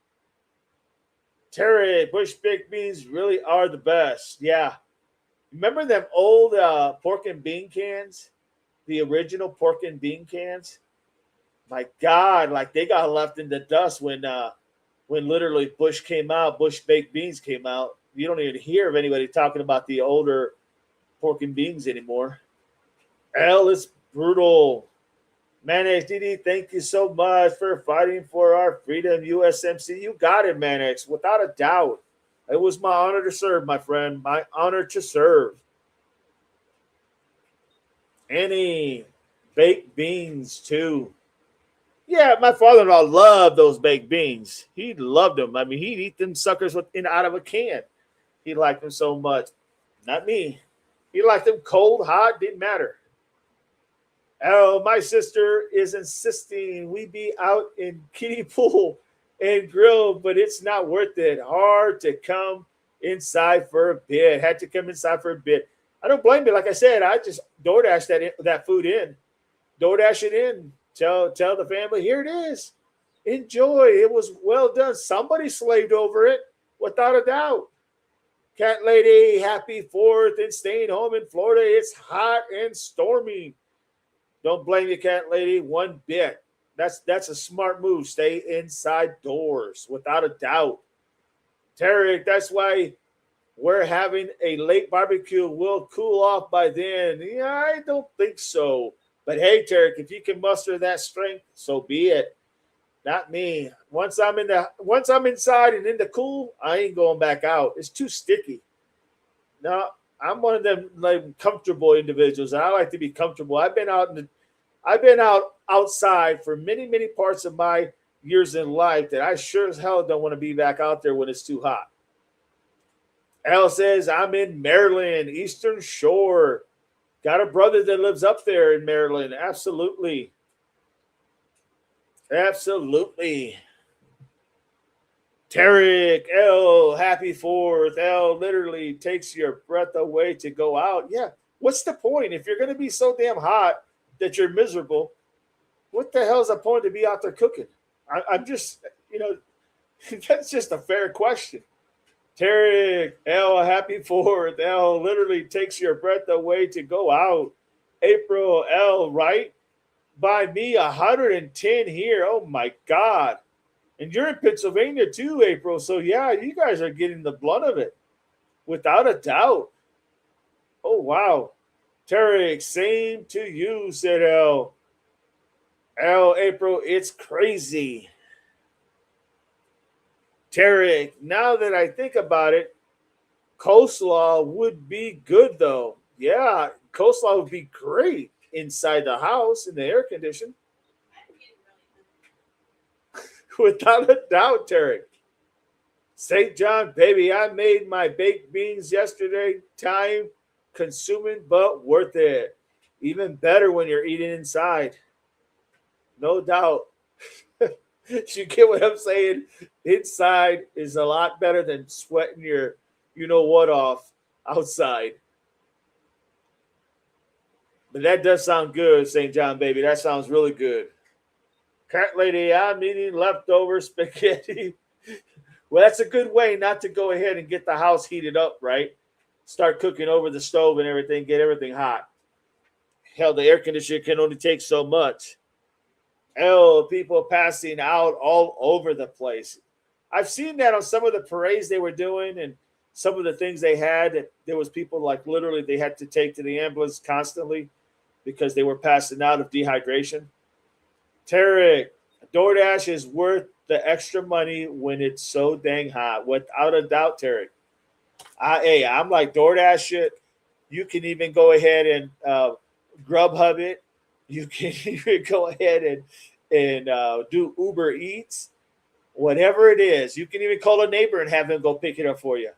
Terry, Bush baked beans really are the best. Yeah. Remember them old pork and bean cans? The original pork and bean cans? My God, like they got left in the dust when literally Bush baked beans came out. You don't even hear of anybody talking about the older pork and beans anymore. L is brutal. Manex DD, thank you so much for fighting for our freedom, USMC. You got it, Manex, without a doubt. It was my honor to serve, my friend. My honor to serve. Any baked beans, too. Yeah, my father-in-law loved those baked beans. He loved them. I mean, he'd eat them suckers out of a can. He liked them so much. Not me. He liked them cold, hot, didn't matter. Oh, my sister is insisting we be out in kiddie pool and grill, but it's not worth it. Hard to come inside for a bit. Had to come inside for a bit. I don't blame you. Like I said, I just DoorDash that food in. DoorDash it in. Tell the family, here it is. Enjoy. It was well done. Somebody slaved over it, without a doubt. Cat lady, happy 4th and staying home in Florida. It's hot and stormy. Don't blame you, cat lady, one bit. That's a smart move. Stay inside doors, without a doubt. Tarek, that's why we're having a late barbecue. We'll cool off by then. Yeah, I don't think so. But hey, Tarek, if you can muster that strength, so be it. Not me. Once I'm inside and in the cool, I ain't going back out. It's too sticky. No, I'm one of them like comfortable individuals. I like to be comfortable. I've been out outside for many, many parts of my years in life that I sure as hell don't want to be back out there when it's too hot. Al says, I'm in Maryland, Eastern Shore. Got a brother that lives up there in Maryland. Absolutely. Absolutely. Tarek, L, happy 4th. L literally takes your breath away to go out. Yeah. What's the point? If you're going to be so damn hot that you're miserable, what the hell is the point to be out there cooking? I'm just, that's just a fair question. Tarek, L, happy 4th. L literally takes your breath away to go out. April, L, right? By me, 110 here. Oh, my God. And you're in Pennsylvania too, April. So, yeah, you guys are getting the blunt of it. Without a doubt. Oh, wow. Tarek, same to you, said L. L, April, it's crazy. Tarek, now that I think about it, coleslaw would be good, though. Yeah, coleslaw would be great inside the house in the air condition. Without a doubt, Tarek. St. John, baby, I made my baked beans yesterday. Time consuming, but worth it. Even better when you're eating inside. No doubt. You get what I'm saying? Inside is a lot better than sweating your you know what off outside. But that does sound good, St. John, baby. That sounds really good. Cat lady, I'm eating leftover spaghetti. Well, that's a good way not to go ahead and get the house heated up, right? Start cooking over the stove and everything, get everything hot. Hell, the air conditioner can only take so much. Hell, people passing out all over the place. I've seen that on some of the parades they were doing and some of the things they had. There was people like literally they had to take to the ambulance constantly because they were passing out of dehydration. Tarek, DoorDash is worth the extra money when it's so dang hot. Without a doubt, Tarek. I'm like DoorDash shit. You can even go ahead and Grubhub it. You can even go ahead and do Uber Eats, whatever it is. You can even call a neighbor and have them go pick it up for you.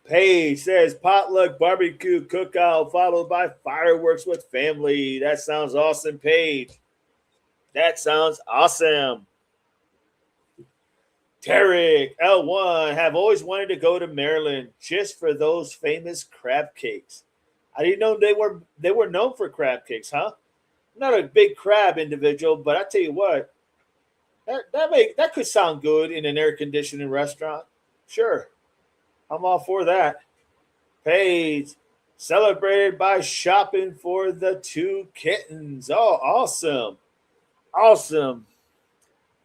Paige says potluck barbecue cookout followed by fireworks with family. That sounds awesome, Paige. That sounds awesome. Tarek, L1, have always wanted to go to Maryland just for those famous crab cakes. I didn't know they were known for crab cakes, huh? I'm not a big crab individual, but I tell you what, that could sound good in an air conditioning restaurant. Sure, I'm all for that. Paige, celebrated by shopping for the two kittens. Oh, awesome. Awesome.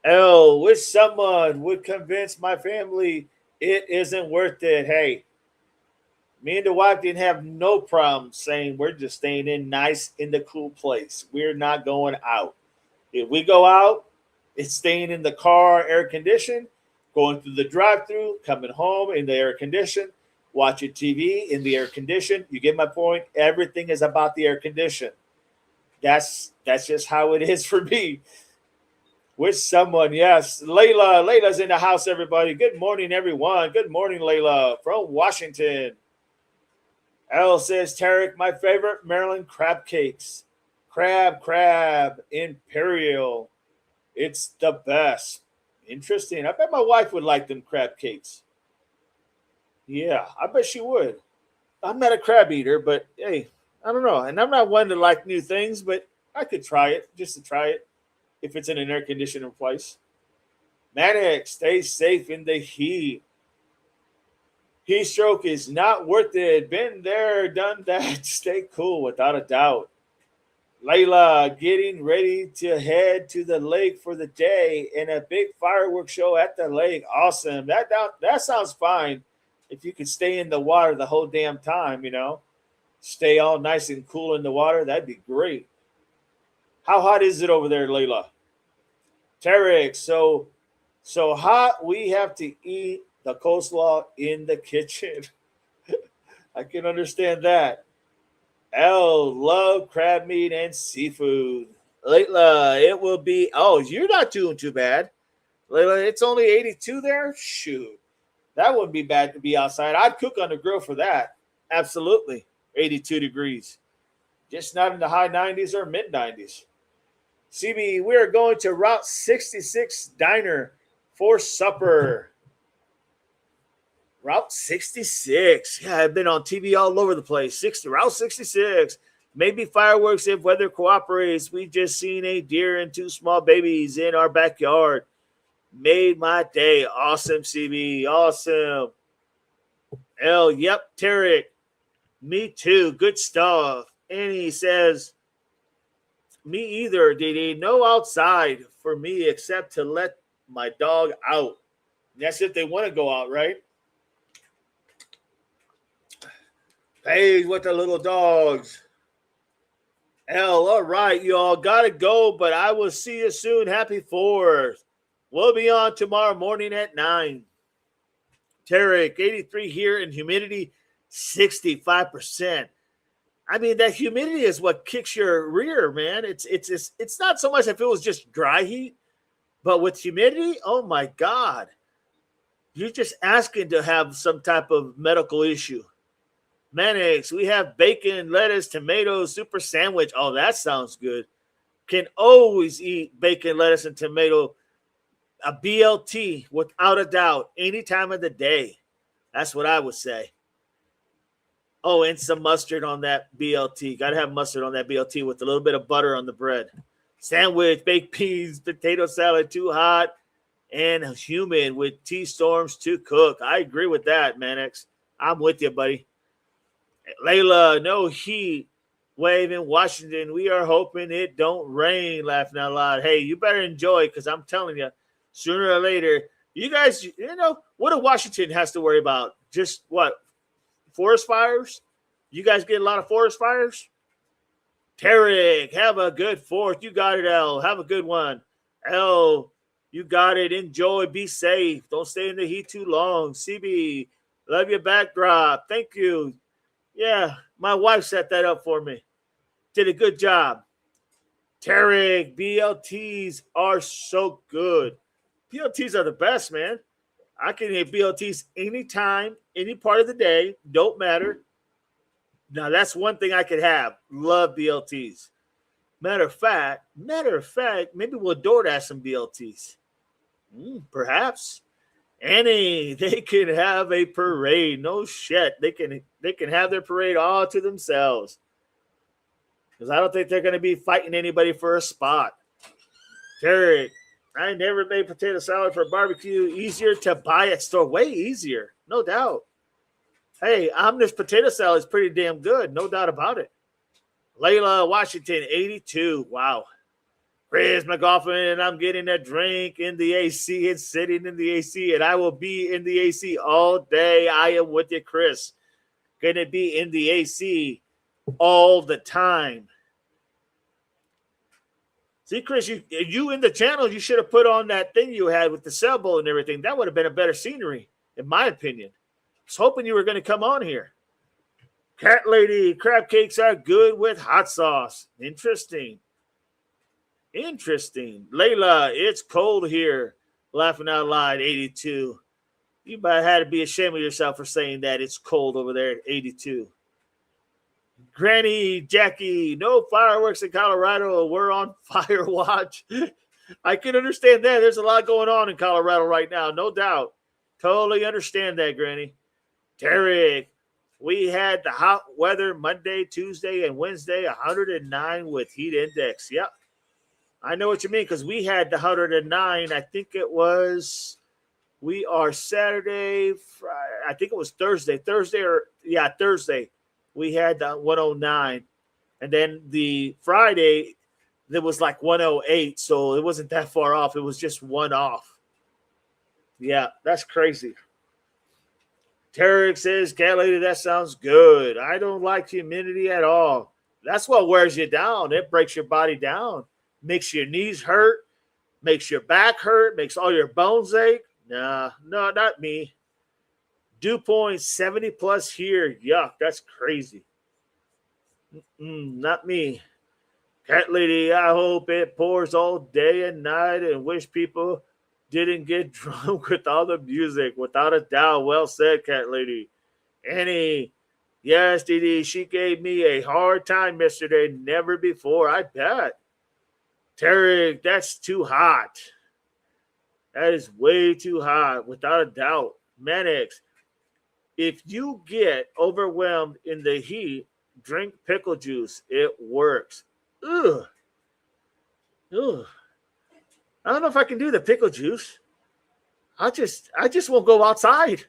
L, wish someone would convince my family it isn't worth it. Hey, me and the wife didn't have no problem saying we're just staying in nice in the cool place. We're not going out. If we go out, it's staying in the car, air conditioned, going through the drive-through, coming home in the air conditioned, watching TV in the air conditioned. You get my point? Everything is about the air condition. That's just how it is for me. With someone, yes. Layla's in the house, everybody. Good morning, everyone. Good morning, Layla from Washington. L says, Tarek, my favorite Maryland crab cakes. Crab, Imperial. It's the best. Interesting. I bet my wife would like them crab cakes. Yeah, I bet she would. I'm not a crab eater, but hey, I don't know. And I'm not one to like new things, but I could try it just to try it if it's in an air conditioning place. Manic, stay safe in the heat. Heat stroke is not worth it. Been there, done that. Stay cool without a doubt. Layla getting ready to head to the lake for the day and a big fireworks show at the lake. Awesome. That sounds fine. If you could stay in the water the whole damn time, stay all nice and cool in the water, that'd be great. How hot is it over there, Layla? Tarek, so hot we have to eat the coleslaw in the kitchen. I can understand that. L, love crab meat and seafood. Layla, it will be. Oh, you're not doing too bad. Layla, it's only 82 there? Shoot. That wouldn't be bad to be outside. I'd cook on the grill for that. Absolutely. 82 degrees. Just not in the high 90s or mid 90s. CB, we are going to Route 66 Diner for supper. Route 66. Yeah, I've been on TV all over the place. Route 66. Maybe fireworks if weather cooperates. We just seen a deer and two small babies in our backyard. Made my day. Awesome, CB. Awesome. L, yep, Tarek. Me too. Good stuff. And he says, me either, DD. No outside for me except to let my dog out. That's if they want to go out, right? Hey, with the little dogs. L, all right, y'all. Gotta go, but I will see you soon. Happy 4th. We'll be on tomorrow morning at 9. Tarek, 83 here and humidity 65%. I mean, that humidity is what kicks your rear, man. It's not so much if it was just dry heat. But with humidity, oh my God, you're just asking to have some type of medical issue. Mayonnaise, we have bacon, lettuce, tomatoes, super sandwich. Oh, that sounds good. Can always eat bacon, lettuce, and tomato. A BLT without a doubt, any time of the day. That's what I would say. Oh, and some mustard on that BLT. Got to have mustard on that BLT with a little bit of butter on the bread. Sandwich, baked peas, potato salad, too hot and humid with tea storms to cook. I agree with that, Manix. I'm with you, buddy. Layla, no heat wave in Washington. We are hoping it don't rain. Laughing out loud. Hey, you better enjoy because I'm telling you, sooner or later, you guys, what do Washington has to worry about? Just what? Forest fires? You guys get a lot of forest fires? Tarek, have a good fourth. You got it, L. Have a good one. L, you got it. Enjoy. Be safe. Don't stay in the heat too long. CB, love your backdrop. Thank you. Yeah, my wife set that up for me. Did a good job. Tarek, BLTs are so good. BLTs are the best, man. I can hit BLTs anytime, any part of the day. Don't matter. Now, that's one thing I could have. Love BLTs. Matter of fact, maybe we'll DoorDash some BLTs. Perhaps. Annie, they can have a parade. No shit. They can have their parade all to themselves. Because I don't think they're going to be fighting anybody for a spot. Derek, I never made potato salad for barbecue. Easier to buy at store. Way easier. No doubt. Hey, Omni's potato salad is pretty damn good. No doubt about it. Layla, Washington, 82. Wow. Chris McGoffin, and I'm getting a drink in the AC and sitting in the AC, and I will be in the AC all day. I am with you, Chris. Going to be in the AC all the time. See, Chris, you in the channel, you should have put on that thing you had with the sailboat and everything. That would have been a better scenery, in my opinion. I was hoping you were going to come on here. Cat Lady, crab cakes are good with hot sauce. Interesting. Layla, it's cold here. Laughing out loud, 82. You might have to be ashamed of yourself for saying that. It's cold over there at 82. Granny, Jackie, no fireworks in Colorado. We're on fire watch. I can understand that. There's a lot going on in Colorado right now, no doubt. Totally understand that, Granny. Derek, we had the hot weather Monday, Tuesday, and Wednesday, 109 with heat index. Yep. I know what you mean because we had the 109. I think it was, we are Saturday, Friday, I think it was Thursday. Thursday. We had the 109. And then the Friday, there was like 108. So it wasn't that far off. It was just one off. Yeah, that's crazy. Tarek says, Cat Lady, that sounds good. I don't like humidity at all. That's what wears you down. It breaks your body down. Makes your knees hurt. Makes your back hurt. Makes all your bones ache. No, not me. Dew point 70 plus here. Yuck, that's crazy. Not me. Cat Lady, I hope it pours all day and night and wish people didn't get drunk with all the music. Without a doubt. Well said, Cat Lady. Annie, yes, Dee, she gave me a hard time yesterday. Never before. I bet. Tarek, that's too hot. That is way too hot, without a doubt. Manix, if you get overwhelmed in the heat, drink pickle juice. It works. Ugh. I don't know if I can do the pickle juice. I just won't go outside.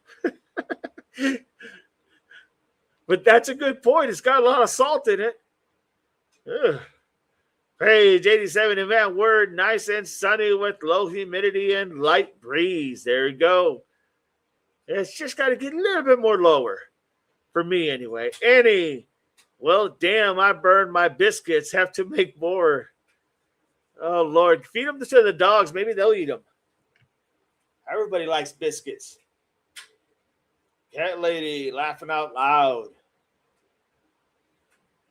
But that's a good point. It's got a lot of salt in it. Ugh. Page 87 in Van Word, nice and sunny with low humidity and light breeze. There you go. It's just got to get a little bit more lower. For me, anyway. Annie, well, damn, I burned my biscuits. Have to make more. Oh, Lord. Feed them to the dogs. Maybe they'll eat them. Everybody likes biscuits. Cat Lady laughing out loud.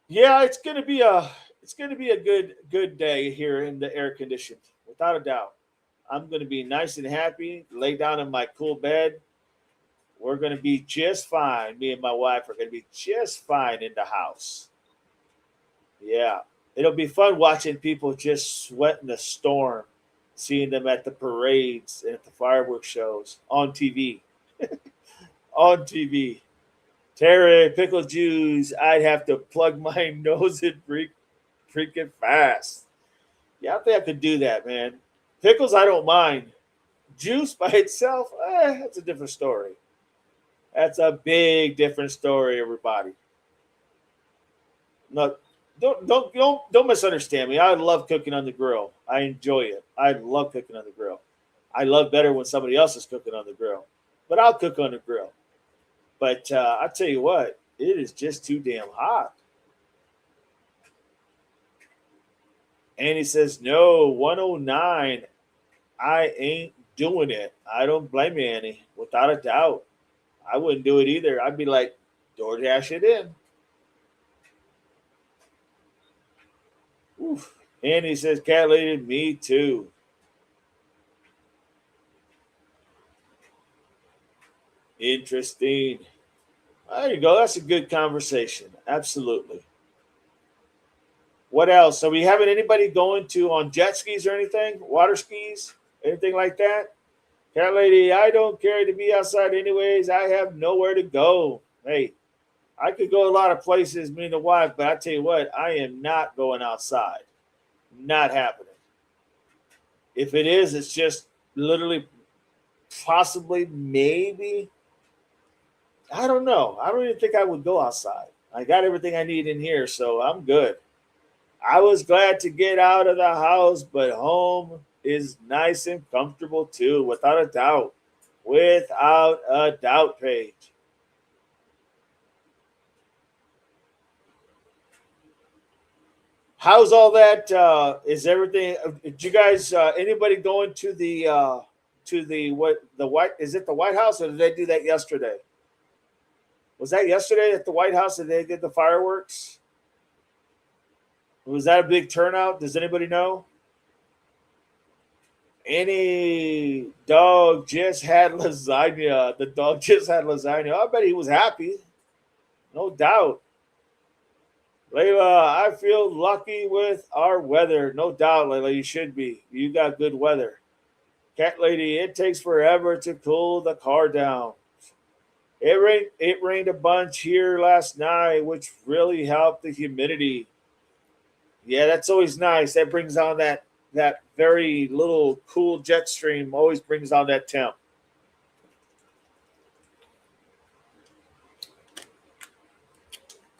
Yeah, it's going to be a good day here in the air conditioned, without a doubt. I'm going to be nice and happy, lay down in my cool bed. We're going to be just fine. Me and my wife are going to be just fine in the house. Yeah. It'll be fun watching people just sweat in the storm, seeing them at the parades and at the fireworks shows on TV. On TV. Terry, pickle juice. I'd have to plug my nose in freaking fast. Yeah, I think I could do that, man. Pickles, I don't mind. Juice by itself, that's a different story. That's a big different story, everybody. No, don't misunderstand me. I love cooking on the grill. I enjoy it. I love cooking on the grill. I love better when somebody else is cooking on the grill, but I'll cook on the grill. But I tell you what, it is just too damn hot. And he says, no, 109. I ain't doing it. I don't blame you, Annie. Without a doubt. I wouldn't do it either. I'd be like, DoorDash it in. Oof. Annie says, cat lady, me too. Interesting. There you go. That's a good conversation. Absolutely. What else? Are we having anybody going to on jet skis or anything? Water skis? Anything like that? Cat lady, I don't care to be outside anyways. I have nowhere to go. Hey, I could go a lot of places, me and the wife, but I tell you what, I am not going outside. Not happening. If it is, it's just literally possibly, maybe. I don't know. I don't even think I would go outside. I got everything I need in here, so I'm good. I was glad to get out of the house, but home is nice and comfortable too, without a doubt. Without a doubt, Paige. How's all that? Is everything? Did you guys? Anybody going to the what the White? Is it the White House or did they do that yesterday? Was that yesterday at the White House that they did the fireworks? Was that a big turnout? Does anybody know? Any dog just had lasagna. The dog just had lasagna. I bet he was happy, no doubt. Layla, I feel lucky with our weather. No doubt, Layla, you should be. You got good weather. Cat lady, it takes forever to cool the car down. It rained a bunch here last night, which really helped the humidity. Yeah, that's always nice. That brings on that very little cool jet stream. Always brings on that temp.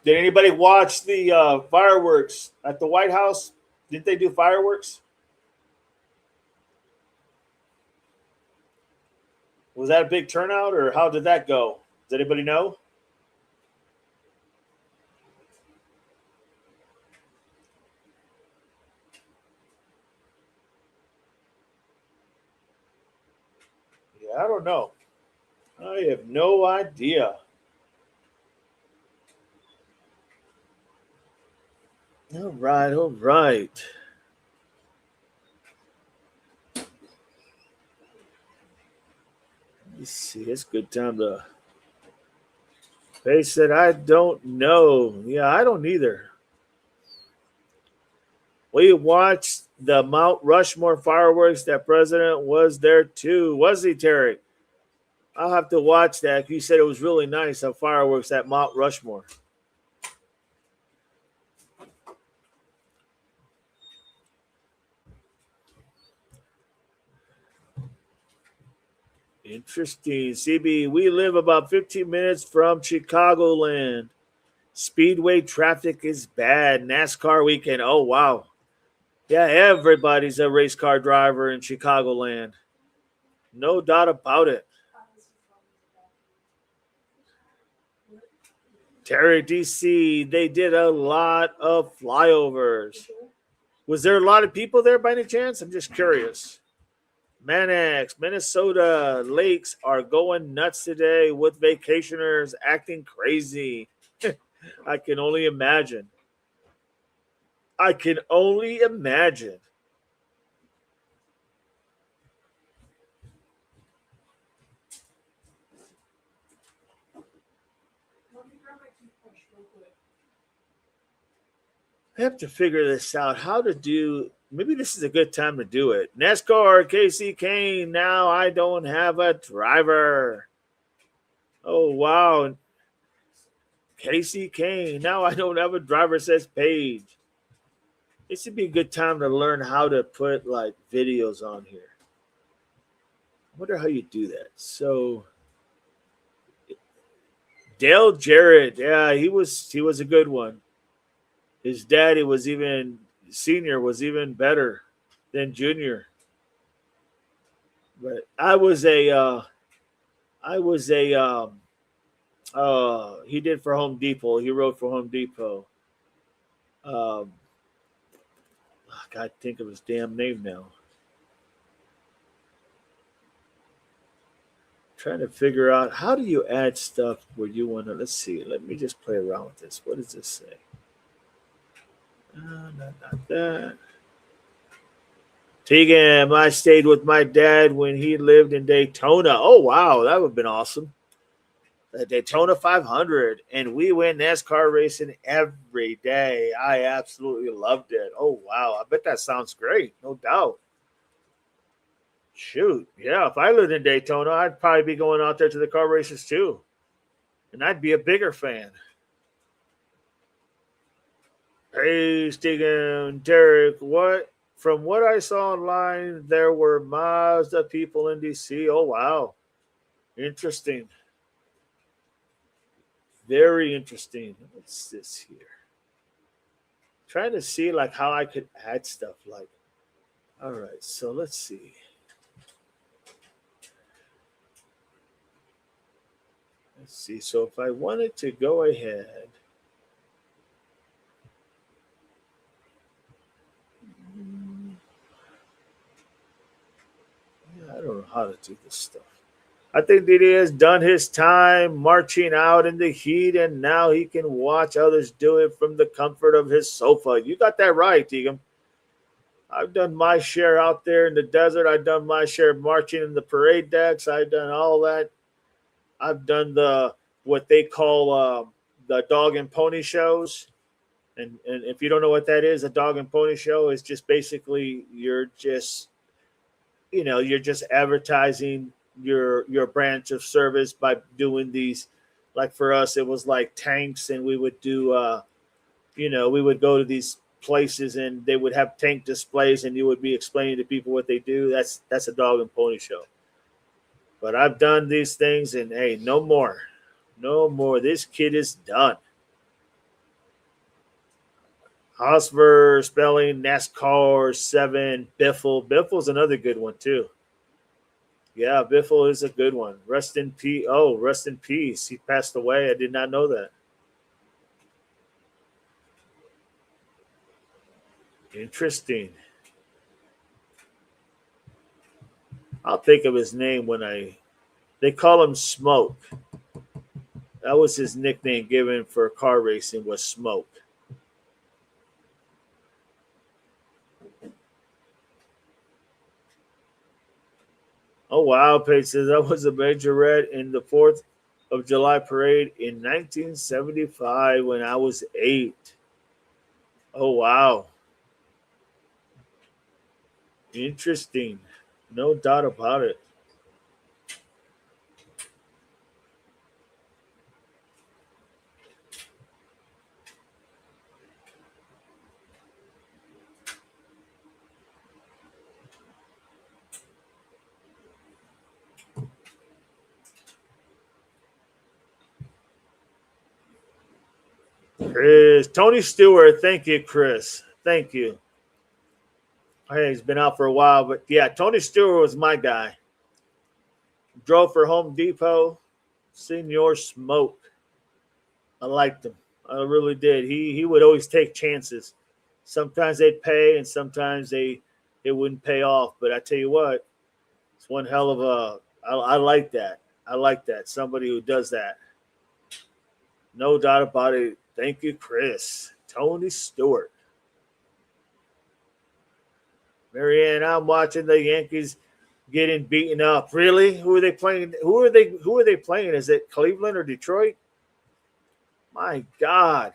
Did anybody watch the fireworks at the White House? Didn't they do fireworks? Was that a big turnout, or how did that go? Does anybody know? Yeah, I don't know. I have no idea. All right, all right. Let's see. It's a good time to. They said I don't know. Yeah, I don't either. We watched the Mount Rushmore fireworks. That president was there too. Was he, Terry? I'll have to watch that. You said it was really nice. The fireworks at Mount Rushmore. Interesting. CB, we live about 15 minutes from Chicagoland. Speedway traffic is bad. NASCAR weekend. Oh, wow. Yeah, everybody's a race car driver in Chicagoland. No doubt about it. Terry, DC, they did a lot of flyovers. Was there a lot of people there by any chance? I'm just curious. Manax, Minnesota lakes are going nuts today with vacationers acting crazy. I can only imagine. I can only imagine. I have to figure this out. How to do? Maybe this is a good time to do it. NASCAR, Casey Kane. Now I don't have a driver. Oh wow, Casey Kane. Now I don't have a driver. Says Page. This would be a good time to learn how to put like videos on here. I wonder how you do that. So Dale Jarrett, yeah, he was a good one. His daddy was even senior was even better than junior. But he did for Home Depot. He wrote for Home Depot. Um, I can't think of his damn name now. Trying to figure out how do you add stuff where you want to. Let's see. Let me just play around with this. What does this say? Not that. Tegan, I stayed with my dad when he lived in Daytona. Oh wow, that would have been awesome. The Daytona 500, and we went NASCAR racing every day. I absolutely loved it. Oh wow, I bet that sounds great, no doubt. Shoot, yeah. If I lived in Daytona, I'd probably be going out there to the car races too, and I'd be a bigger fan. Hey, Stegan, Derek, what? From what I saw online, there were Mazda people in DC. Oh wow, interesting. Very interesting. What's this here? Trying to see like how I could add stuff like. All right, so let's see. Let's see. So if I wanted to go ahead, yeah, I don't know how to do this stuff. I think that he has done his time marching out in the heat, and now he can watch others do it from the comfort of his sofa. You got that right, Tegan. I've done my share out there in the desert. I've done my share of marching in the parade decks. I've done all that. I've done the what they call the dog and pony shows. And if you don't know what that is, a dog and pony show is just basically you're just advertising your branch of service by doing these. Like for us, it was like tanks, and we would do we would go to these places and they would have tank displays, and you would be explaining to people what they do. That's a dog and pony show. But I've done these things, and hey, no more, no more. This kid is done. Hosmer spelling NASCAR 7 Biffle. Biffle's another good one too. Yeah, Biffle is a good one. Rest in peace. Oh, rest in peace. He passed away. I did not know that. Interesting. I'll think of his name when they call him Smoke. That was his nickname given for car racing was Smoke. Oh wow, Paige says I was a majorette in the 4th of July parade in 1975 when I was 8. Oh wow. Interesting. No doubt about it. Chris. Tony Stewart. Thank you, Chris. Thank you. Hey, he's been out for a while, but yeah, Tony Stewart was my guy. Drove for Home Depot. Senior Smoke. I liked him. I really did. He would always take chances. Sometimes they'd pay, and sometimes it wouldn't pay off. But I tell you what, it's one hell of a. I like that. I like that. Somebody who does that. No doubt about it. Thank you, Chris. Tony Stewart. Marianne, I'm watching the Yankees getting beaten up. Really? Who are they playing? Who are they playing? Is it Cleveland or Detroit? My God.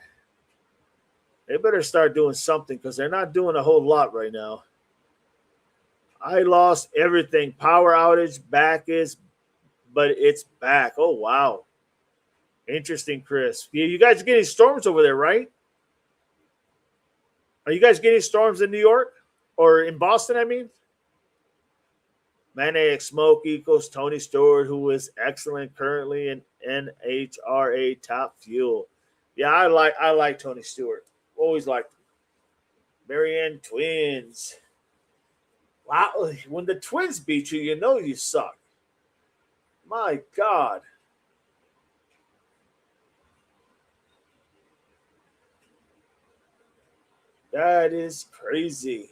They better start doing something because they're not doing a whole lot right now. I lost everything. Power outage back is, but it's back. Oh wow, interesting, Chris. Yeah, you guys are getting storms over there, right? Are you guys getting storms in New York or in Boston? I mean, Maniac Smoke equals Tony Stewart, who is excellent currently in NHRA Top Fuel. Yeah, I like Tony Stewart. Always liked him. Marianne Twins. Wow, when the Twins beat you, you know you suck. My God, that is crazy.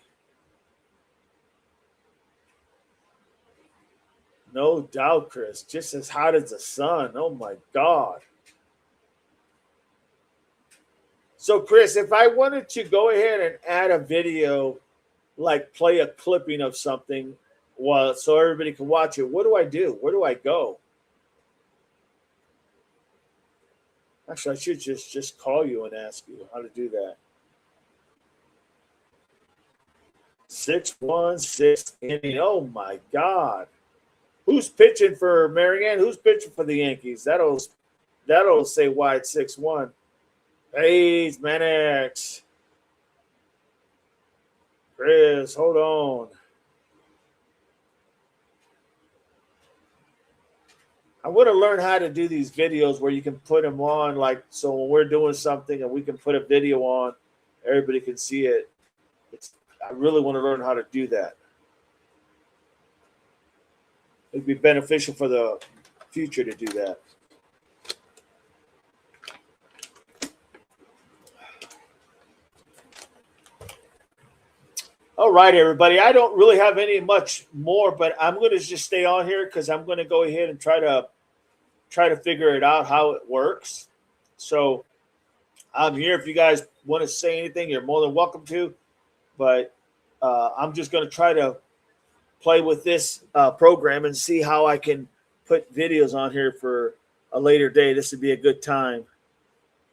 No doubt, Chris. Just as hot as the sun. Oh my God. So, Chris, if I wanted to go ahead and add a video, like play a clipping of something, while so everybody can watch it, what do I do? Where do I go? Actually, I should just call you and ask you how to do that. 6-1 6 inning. Oh my God. Who's pitching for Marianne? Who's pitching for the Yankees? That'll say why it's 6-1. Hayes, Mannix, Chris, hold on. I want to learn how to do these videos where you can put them on, like so when we're doing something and we can put a video on, everybody can see it. I really want to learn how to do that. It'd be beneficial for the future to do that. All right, everybody. I don't really have any much more, but I'm going to just stay on here because I'm going to go ahead and try to figure it out how it works. So I'm here. If you guys want to say anything, you're more than welcome to. But I'm just going to try to play with this program and see how I can put videos on here for a later day. This would be a good time.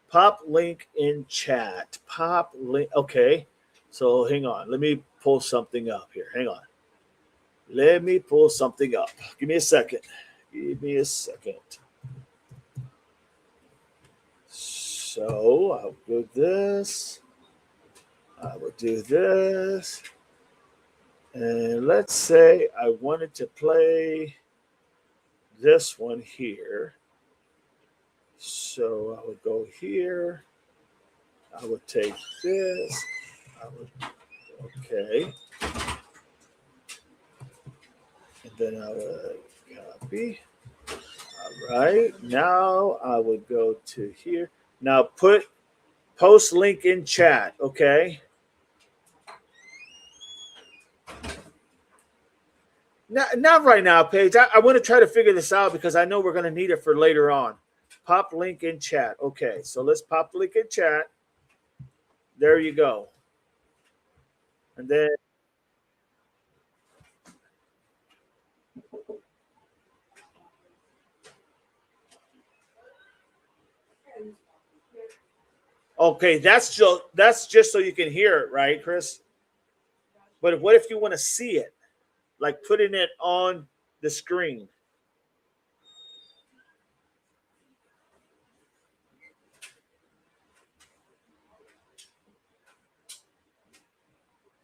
Pop link in chat. Pop link. Okay. So hang on. Let me pull something up here. Hang on. Let me pull something up. Give me a second. Give me a second. So I'll do this. I will do this. And let's say I wanted to play this one here. So I would go here. I would take this. I would, okay. And then I would copy. All right. Now I would go to here. Now post link in chat. Okay. Not right now, Paige. I want to try to figure this out because I know we're going to need it for later on. Pop link in chat. Okay, so let's pop link in chat. There you go. And then, okay, that's just so you can hear it, right, Chris? But what if you want to see it, like putting it on the screen?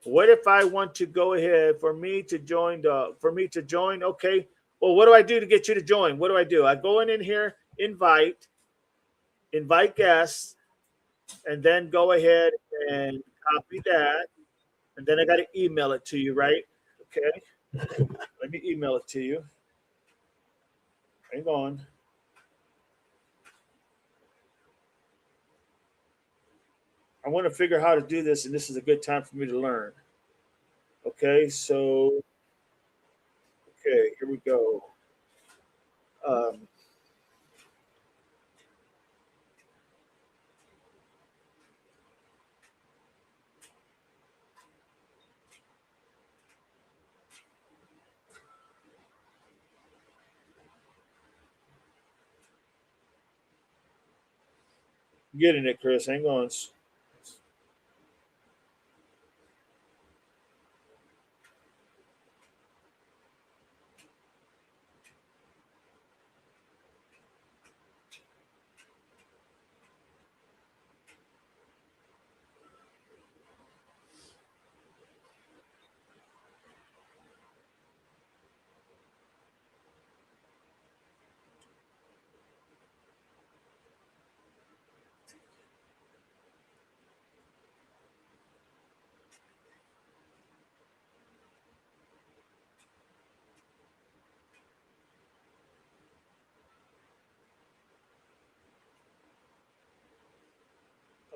What if I want to go ahead for me to join? Okay. Well, what do I do to get you to join? What do I do? I go in here, invite guests, and then go ahead and copy that, and then I got to email it to you, right? Okay. Let me email it to you. Hang on. I want to figure how to do this, and this is a good time for me to learn. Okay. So, okay, here we go. Um, Getting it, Chris. Hang on.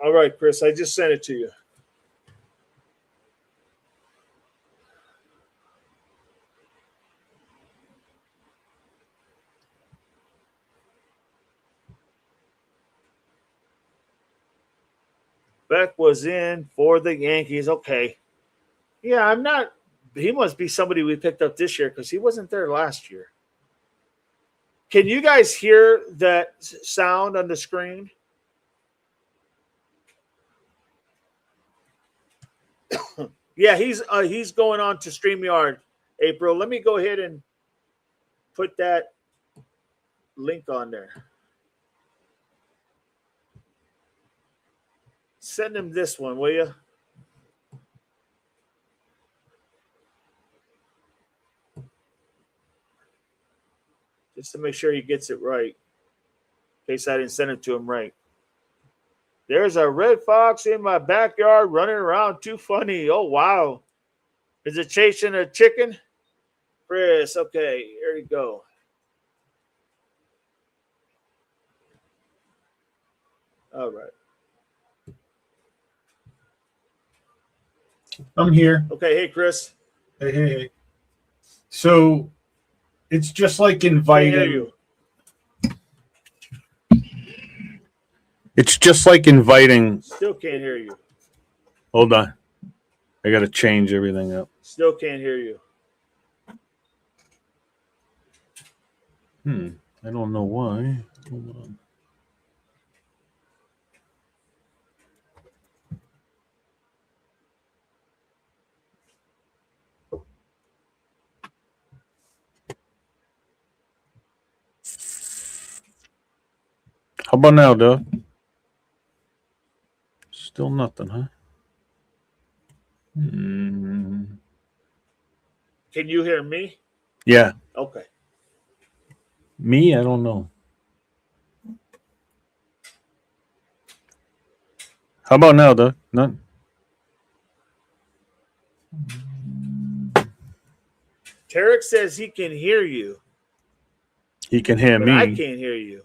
All right, Chris. I just sent it to you. Beck was in for the Yankees. Okay. Yeah, I'm not. He must be somebody we picked up this year because he wasn't there last year. Can you guys hear that sound on the screen? Yeah, he's going on to StreamYard. April, let me go ahead and put that link on there. Send him this one, will you? Just to make sure he gets it right. In case I didn't send it to him right. There's a red fox in my backyard running around too funny. Oh wow. Is it chasing a chicken? Chris, okay, here you go. All right.
I'm here.
Okay, hey Chris.
Hey. So it's just like
Can't hear
inviting.
you.
It's just like inviting.
Still can't hear you.
Hold on. I got to change everything up.
Still can't hear you.
I don't know why. Hold on. How about now, Doug? Still nothing, huh?
Can you hear me?
Yeah.
Okay.
Me? I don't know. How about now, Doug? None.
Tarek says he can hear you,
He can hear
but I
me.
can't hear you.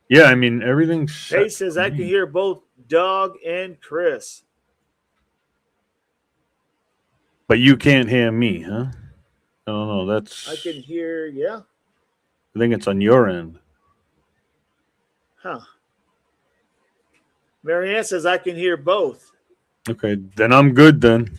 Yeah, I mean, everything's set.
Pace says I can hear both Doug and Chris.
But you can't hear me, huh? I don't know. That's.
I can hear, yeah.
I think it's on your end.
Huh. Marianne says I can hear both.
Okay, then I'm good then.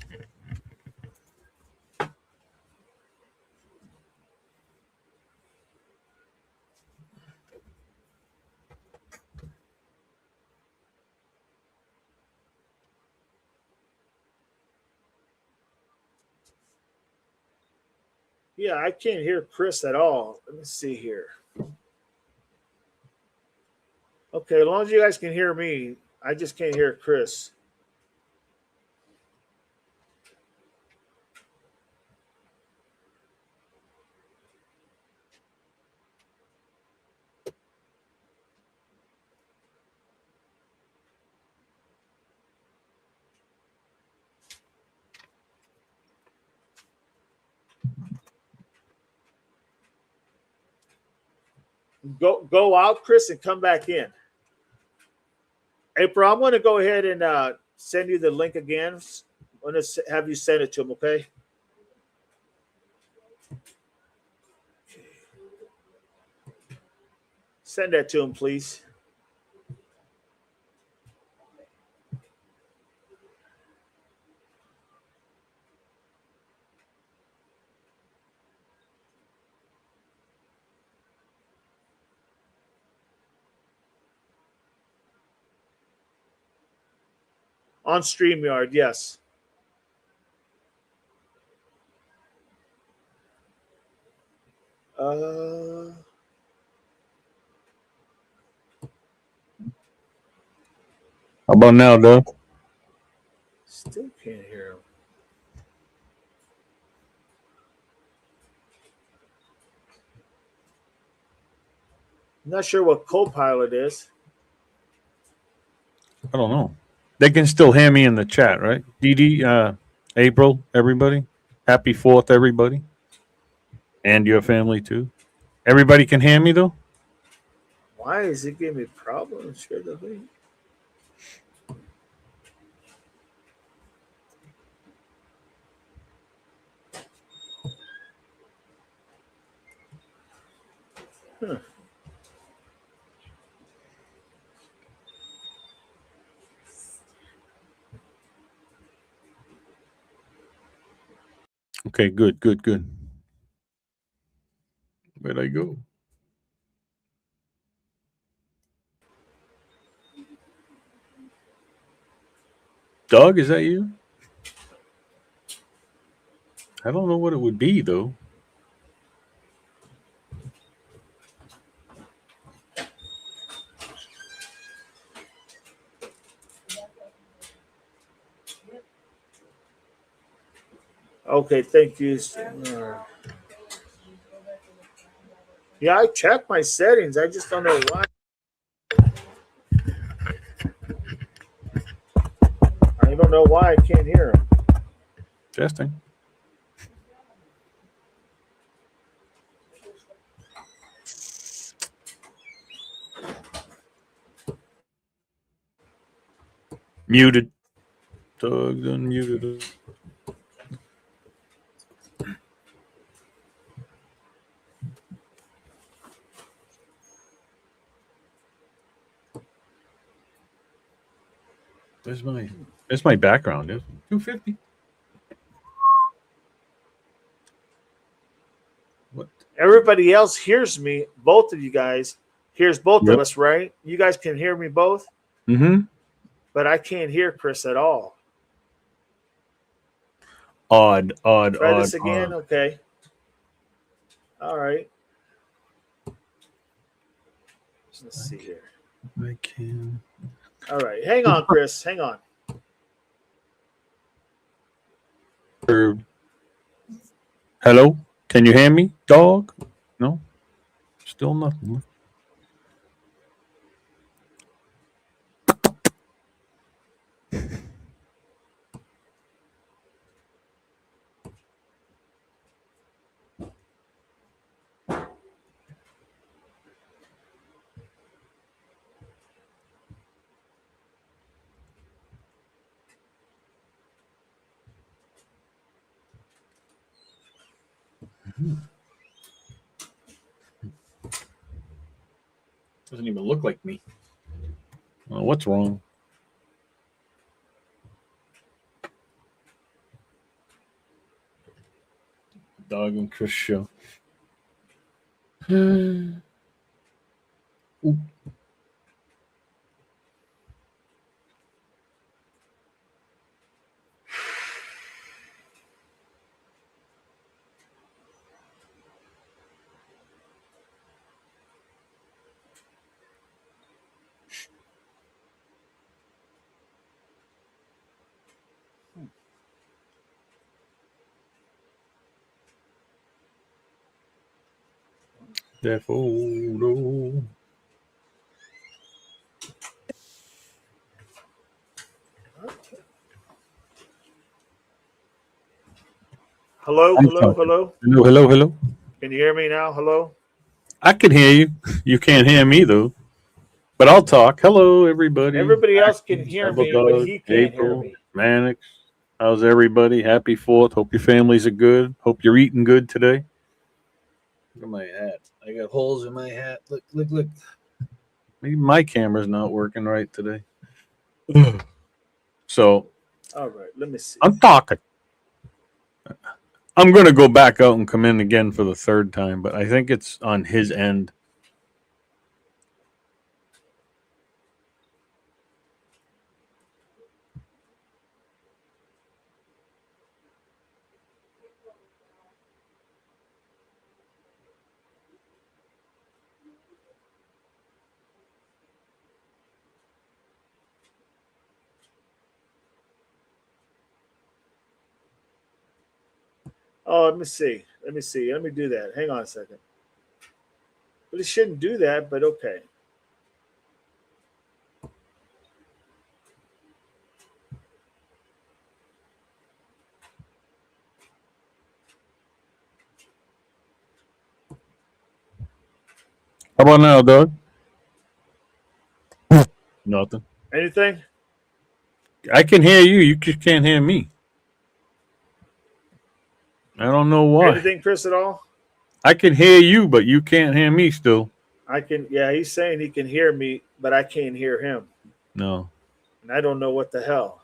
Yeah, I can't hear Chris at all. Let me see here. Okay, as long as you guys can hear me, I just can't hear Chris. Go out, Chris, and come back in. April, I'm going to go ahead and send you the link again. I'm going to have you send it to him, okay? Send that to him, please. On StreamYard, yes. Uh,
How about now, Doug?
Still can't hear him. I'm not sure what Copilot is.
I don't know. They can still hear me in the chat, right? Dee Dee, April, everybody. Happy 4th, everybody. And your family, too. Everybody can hear me, though?
Why is it giving me problems? Share the link. Huh.
Okay, good, good, good. Where'd I go? Doug, is that you? I don't know what it would be, though.
Okay, thank you. Yeah, I checked my settings. I just don't know why. I don't know why I can't hear him.
Testing. Muted. Doug unmuted. There's my background. 250. What?
Everybody else hears me. Both of you guys hears both of
Yep.
us, right? You guys can hear me both,
Mm-hmm.
but I can't hear Chris at all.
Odd.
Try this again. Okay. All right. Let's see here.
I can.
All right. Hang on, Chris. Hang on.
Hello? Can you hear me, dog? No? Still nothing. Doesn't even look like me. Well, what's wrong? Dog and Chris show. Ooh. That photo.
Hello,
I'm
hello,
talking.
hello.
Hello.
Can you hear me now? Hello.
I can hear you. You can't hear me though. But I'll talk. Hello, everybody.
Everybody else can
Actions,
hear
Double
me, but
Dog,
he can't hear
April,
me.
Mannix. How's everybody? Happy 4th. Hope your families are good. Hope you're eating good today. Look at my hat. I got holes in my hat. Look. Maybe my camera's not working right today. So
All right. Let me see.
I'm talking. I'm going to go back out and come in again for the third time, but I think it's on his end.
Oh, let me see. Let me see. Let me do that. Hang on a second. But it shouldn't do that, but okay.
How about now, Doug? Nothing.
Anything?
I can hear you. You just can't hear me. I don't know why.
Anything, Chris, at all?
I can hear you, but you can't hear me still.
I can. Yeah, he's saying he can hear me, but I can't hear him,
No.
and I don't know what the hell.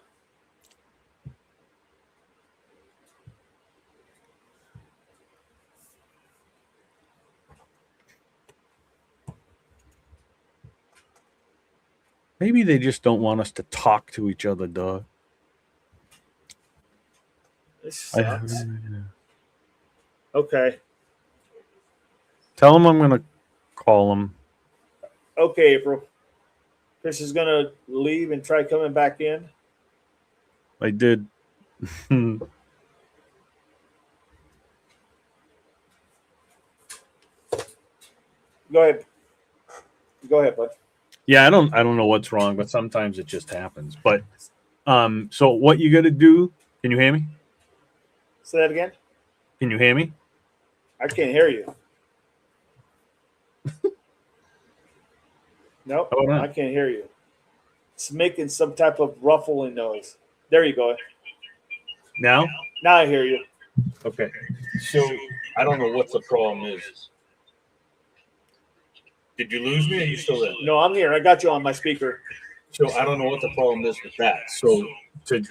Maybe they just don't want us to talk to each other, Doug.
This
I,
sucks. Okay.
tell them I'm going to call them.
Okay, April. Chris is gonna leave and try coming back in.
I did.
Go ahead. Go ahead, bud.
Yeah, I don't know what's wrong, but sometimes it just happens. But so what you got to do? Can you hear me?
Say that again.
Can you hear me?
I can't hear you. Nope,
How about
I
now?
can't hear you. It's making some type of ruffling noise. There you go.
Now?
Now I hear you.
Okay. So I don't know what the problem is. Did you lose me? Or are you still there?
No, I'm here. I got you on my speaker.
So I don't know what the problem is with that. So to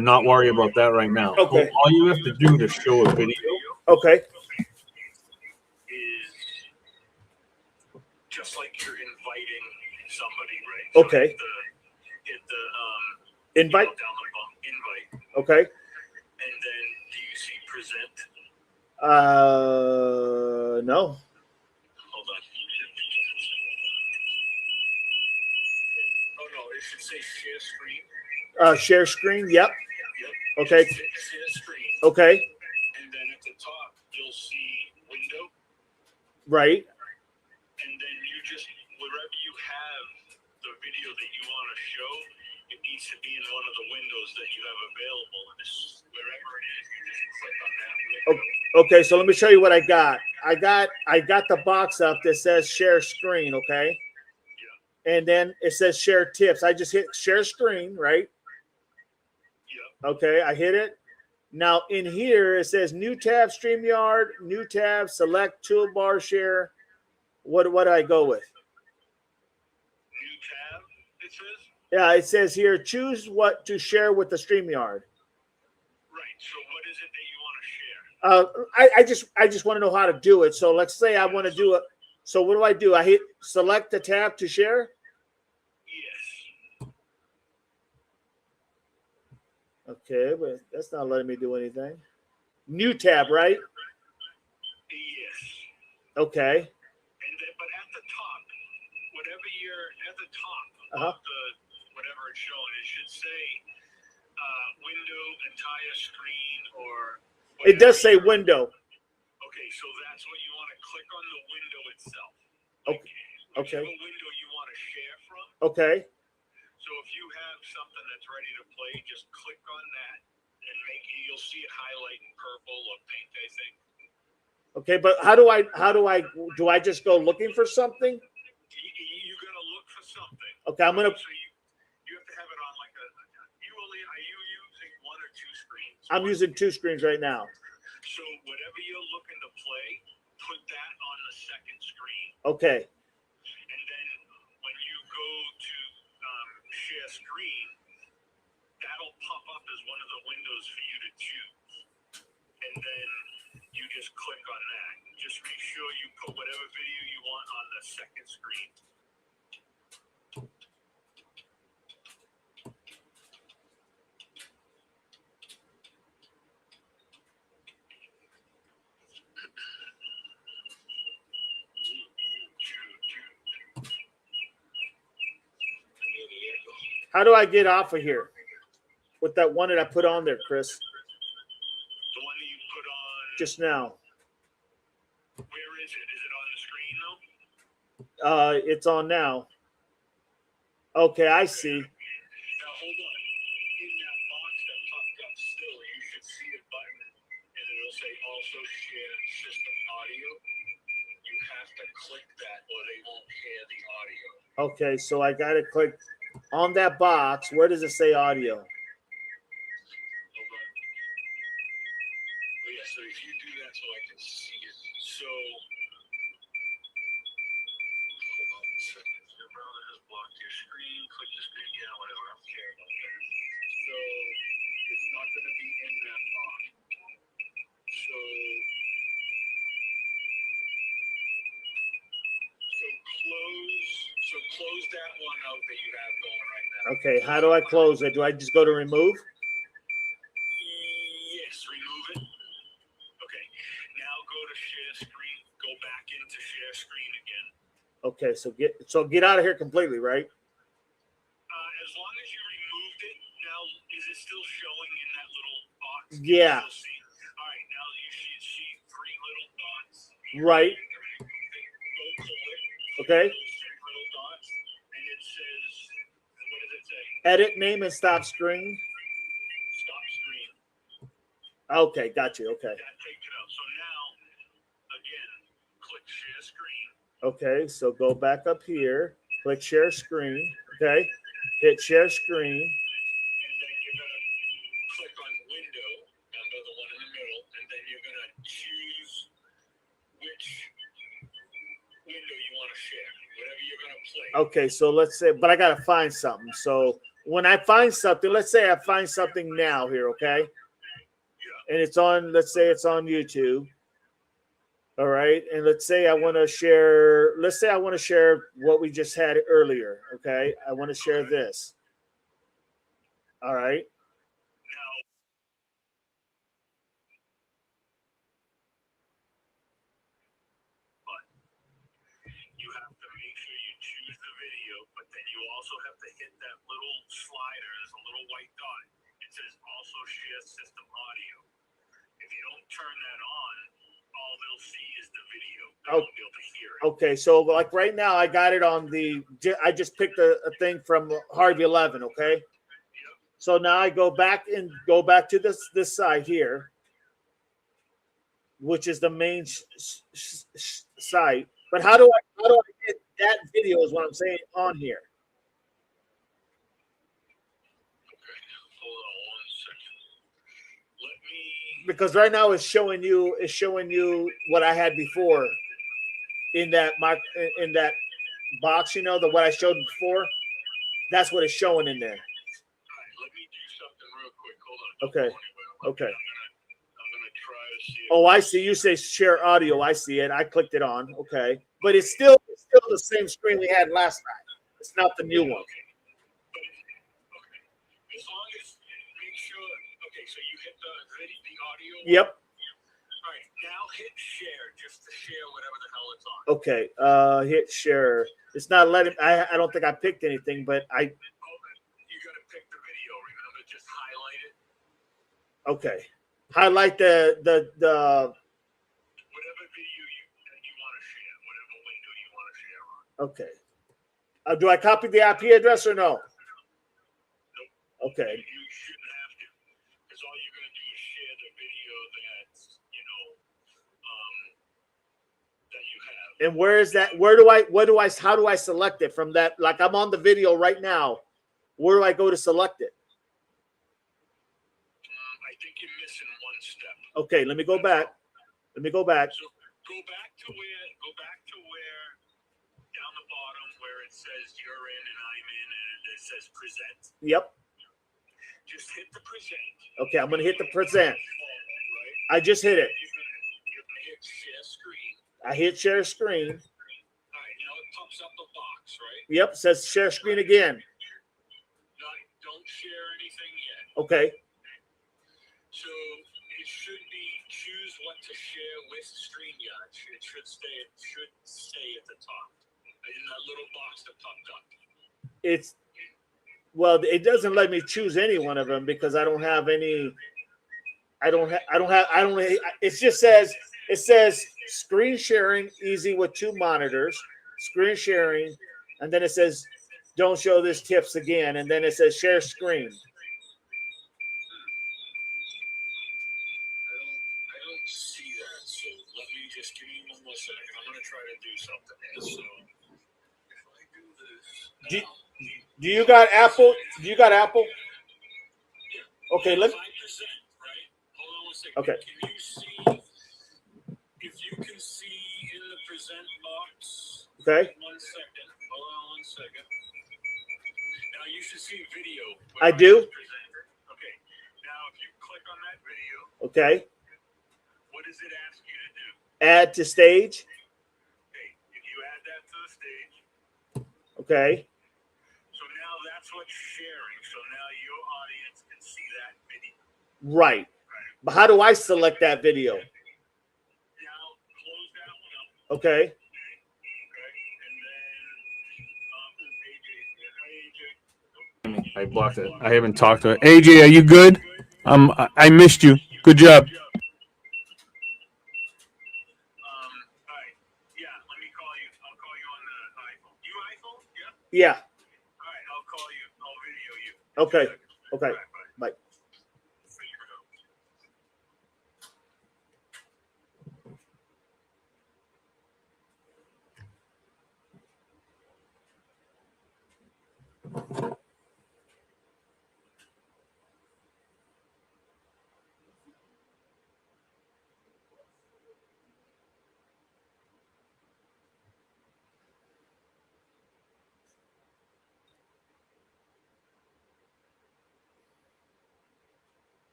not worry about that right now.
Okay.
All you have to do to show a video
Okay.
is just like you're inviting somebody, right? So
Okay.
hit the
Invite.
down the bump, invite,
Okay.
and then do you see present?
No.
Hold on. Oh no, it should say share screen.
Share screen. Yep.
Yep.
Okay.
Share screen.
Okay.
And then at the top you'll see window,
Right.
and then you just wherever you have the video that you want to show, it needs to be in one of the windows that you have available. And this wherever it is, you just click on that window.
Okay. So let me show you what I got. I got the box up that says share screen. Okay. And then it says share tips. I just hit share screen. Right.
Yep.
Okay. I hit it. Now in here it says new tab StreamYard, new tab select toolbar share. What do I go with?
New tab, it says.
Yeah, it says here choose what to share with the StreamYard.
Right. So what is it that you want to share?
I just want to know how to do it. So let's say I want to do it. So what do? I hit select the tab to share.
Yes.
Okay, but that's not letting me do anything. New tab, right?
Yes.
Okay.
And then, but at the top, whatever you're at the top
Uh-huh.
of the whatever it's showing, it should say window, entire screen, or.
It does say window.
Okay, so that's what you want to click on the window itself.
Okay.
Whichever window you want to share from.
Okay.
So if you have something that's ready to play, just click on that and you'll see it highlight in purple or pink, I think.
Okay, but do I just go looking for something?
You're gonna look for something.
Okay, I'm gonna.
So you have to have it on like a. Are you using one or two screens?
I'm using two screens right now.
So whatever you're looking to play, put that on the second screen.
Okay.
And then when you go to share screen, that'll pop up as one of the windows for you to choose. And then you just click on that. Just make sure you put whatever video you want on the second screen.
How do I get off of here with that one that I put on there, Chris?
The one that you put on
just now.
Where is it? Is it on the screen though?
It's on now. Okay, I see.
Now hold on. In that box that popped up still, you should see a button and it'll say also share system audio. You have to click that or they won't hear the audio.
Okay, so I gotta click on that box. Where does it say audio?
Hold on. Oh, yeah, so if you do that so I can see it. So hold on a second. Your browser has blocked your screen. Click the screen. Yeah, whatever. I don't care about that. So it's not going to be in that box. So close that one out that you have going right now.
Okay, how do I close it? Do I just go to remove?
Yes, remove it. Okay. Now go to share screen. Go back into share screen again.
Okay, so get out of here completely, right?
As long as you removed it, now is it still showing in that little box?
Yeah.
All right, now you should see 3 little dots.
Right.
Go pull it.
Okay.
Those 3 little dots, and it says, what does it say?
Edit name and stop screen.
Stop screen.
Okay, got you. Okay.
That takes it out. So now, again, click share screen.
Okay, so go back up here, click share screen. Okay, hit share screen.
And then you're going to click on window, remember the one in the middle, and then you're going to choose which window you want to share, whatever you're going to play.
Okay, so let's say, but I got to find something. So when I find something, let's say I find something now here, okay?
Yeah.
And it's on, let's say it's on YouTube. All right. And let's say I want to share what we just had earlier. Okay. I want to share this. All right.
Now, but you have to make sure you choose the video, but then you also have to hit that little slider. There's a little white dot. It says also share system audio. If you don't turn that on, all they'll see is the video. They won't be able to hear it.
Okay. So like right now I got it on I just picked a thing from Harvey 11. Okay. So now I go back to this side here, which is the main site. But how do I get that video is what I'm saying on here.
Okay, hold on 1 second. Let me.
Because right now it's showing you what I had before in that box, what I showed before. That's what it's showing in there.
All right, let me do something real quick. Hold on.
Okay. Okay.
I'm gonna try to see.
Oh, I see. You say share audio. I see it. I clicked it on. Okay, but it's still the same screen we had last time. It's not the new one.
Okay. As long as make sure. Okay, so you hit the audio.
Yep.
All right, now hit share just to share whatever the hell it's on.
Okay. Hit share. It's not letting. I don't think I picked anything, but I.
You gotta pick the video. Remember, just highlight it.
Okay. Highlight the
Whatever video you want to share, whatever window you want to share on.
Okay. Do I copy the IP address or no?
Nope.
Okay.
You shouldn't have to, because all you're gonna do is share the video that you have.
And where is that? How do I select it from that? Like I'm on the video right now. Where do I go to select it?
I think you're missing one step.
Okay, let me go back.
So go back to where down the bottom where it says you're in and I'm in and it says present.
Yep.
Just hit the present.
Okay, I'm gonna hit the present.
Right?
I just hit it.
You're gonna hit share screen.
I hit share screen.
All right, now it pops up a box, right?
Yep, says share screen again.
Don't share anything yet.
Okay.
So it should be choose what to share with StreamYard. It should stay at the top in that little box that popped up.
It doesn't let me choose any one of them because I don't have any. I don't have. It just says screen sharing easy with 2 monitors, screen sharing, and then it says don't show this tips again, and then it says share screen.
I don't see that. So let me just give me one more second. I'm gonna try to do something here. So if I do this,
Do you got Apple? Do you got Apple? Okay,
5%, right? Hold on one second.
Okay.
Can you see? If you can see in the present box.
Okay.
1 second. Hold on 1 second. Now you should see video.
I do.
Okay. Now if you click on that video.
Okay.
What does it ask you to do?
Add to stage.
Okay. If you add that to the stage.
Okay.
So now that's what's sharing. So now your audience can see that video.
Right. But how do I select that video?
Now close that one up.
Okay.
Okay. And then AJ.
I blocked it. I haven't talked to it. AJ, are you good? I missed you. Good job.
All right. Yeah, let me call you. I'll call you on the iPhone. You iPhone? Yeah.
Yeah.
All right, I'll call you. I'll video you.
Okay. Okay.
All right, bye.
Bye.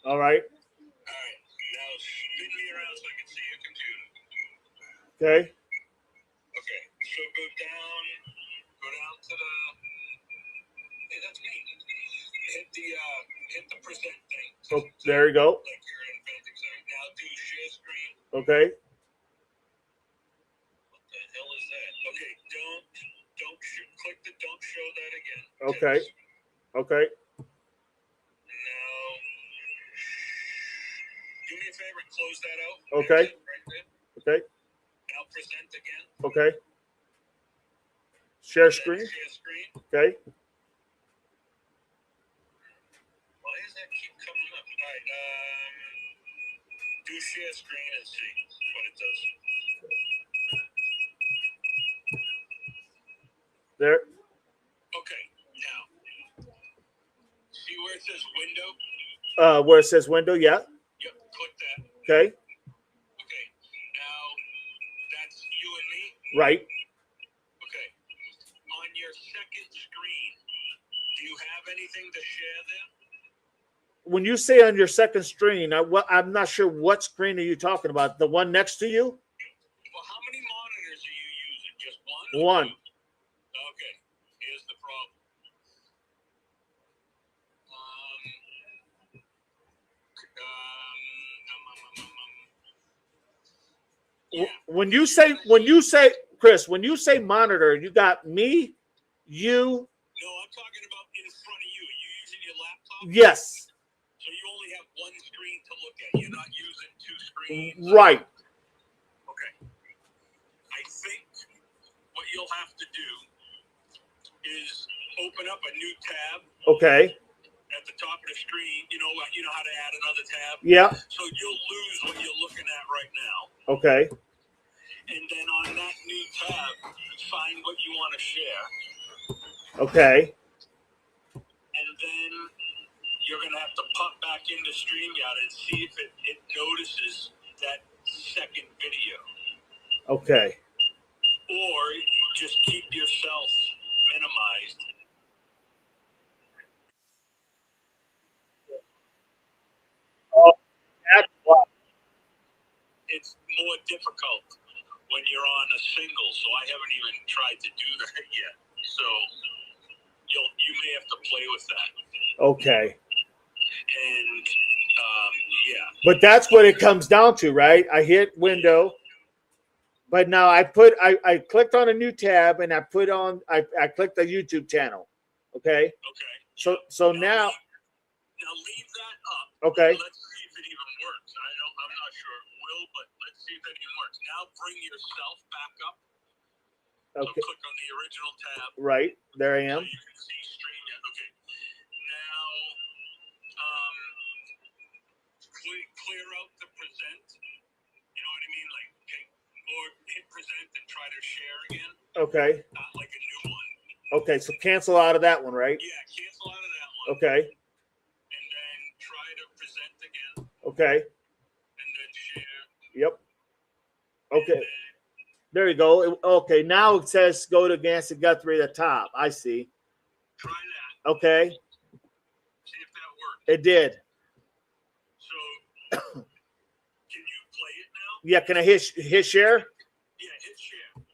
All right.
All right. Now spin me around so I can see your computer.
Okay.
Okay. So go down to the. Hey, that's me. Hit the present thing.
Oh, there you go.
Like you're inventing something. Now do share screen.
Okay.
What the hell is that? Okay. Click the don't show that again.
Okay. Okay.
Now, do me a favor and close that out.
Okay.
Right there.
Okay.
Now present again.
Okay. Share
Then
screen.
Share screen.
Okay.
Why does that keep coming up? All right. Do share screen and see what it does.
There.
Okay. Now, see where it says window?
Where it says window. Yeah.
Yep. Click that.
Okay.
Okay. Now, that's you and me.
Right.
Okay. On your second screen, do you have anything to share there?
When you say on your second screen, I'm not sure what screen are you talking about. The one next to you?
Well, how many monitors are you using? Just one?
One.
Okay. Here's the problem. Yeah.
When you say, Chris, when you say monitor, you got me, you.
No, I'm talking about in front of you. Are you using your laptop?
Yes.
So you only have one screen to look at. You're not using two screens.
Right.
Okay. I think what you'll have to do is open up a new tab
Okay.
at the top of the screen. You know how to add another tab?
Yeah.
So you'll lose what you're looking at right now.
Okay.
And then on that new tab, find what you want to share.
Okay.
And then you're going to have to pop back into StreamYard and see if it notices that second video.
Okay.
Or just keep yourself minimized.
Oh, that's why.
It's more difficult when you're on a single, so I haven't even tried to do that yet. So you may have to play with that.
Okay.
And yeah.
But that's what it comes down to, right? I hit window. But now I clicked on a new tab and I clicked the YouTube channel. Okay.
Okay.
So now
leave that up.
Okay.
Let's see if it even works. I'm not sure it will, but let's see if it even works. Now bring yourself back up.
Okay.
So click on the original tab.
Right. There I am.
So you can see stream. Yeah. Okay. Now clear out the present. You know what I mean? Like or hit present and try to share again.
Okay.
Not like a new one.
Okay, so cancel out of that one, right?
Yeah, cancel out of that one.
Okay.
And then try to present again.
Okay.
And then share.
Yep. Okay. There you go. Okay, now it says go to Gans and Guthrie at the top. I see.
Try that.
Okay.
See if that works.
It did.
So can you play it now?
Yeah, can I hit share?
Yeah, hit share.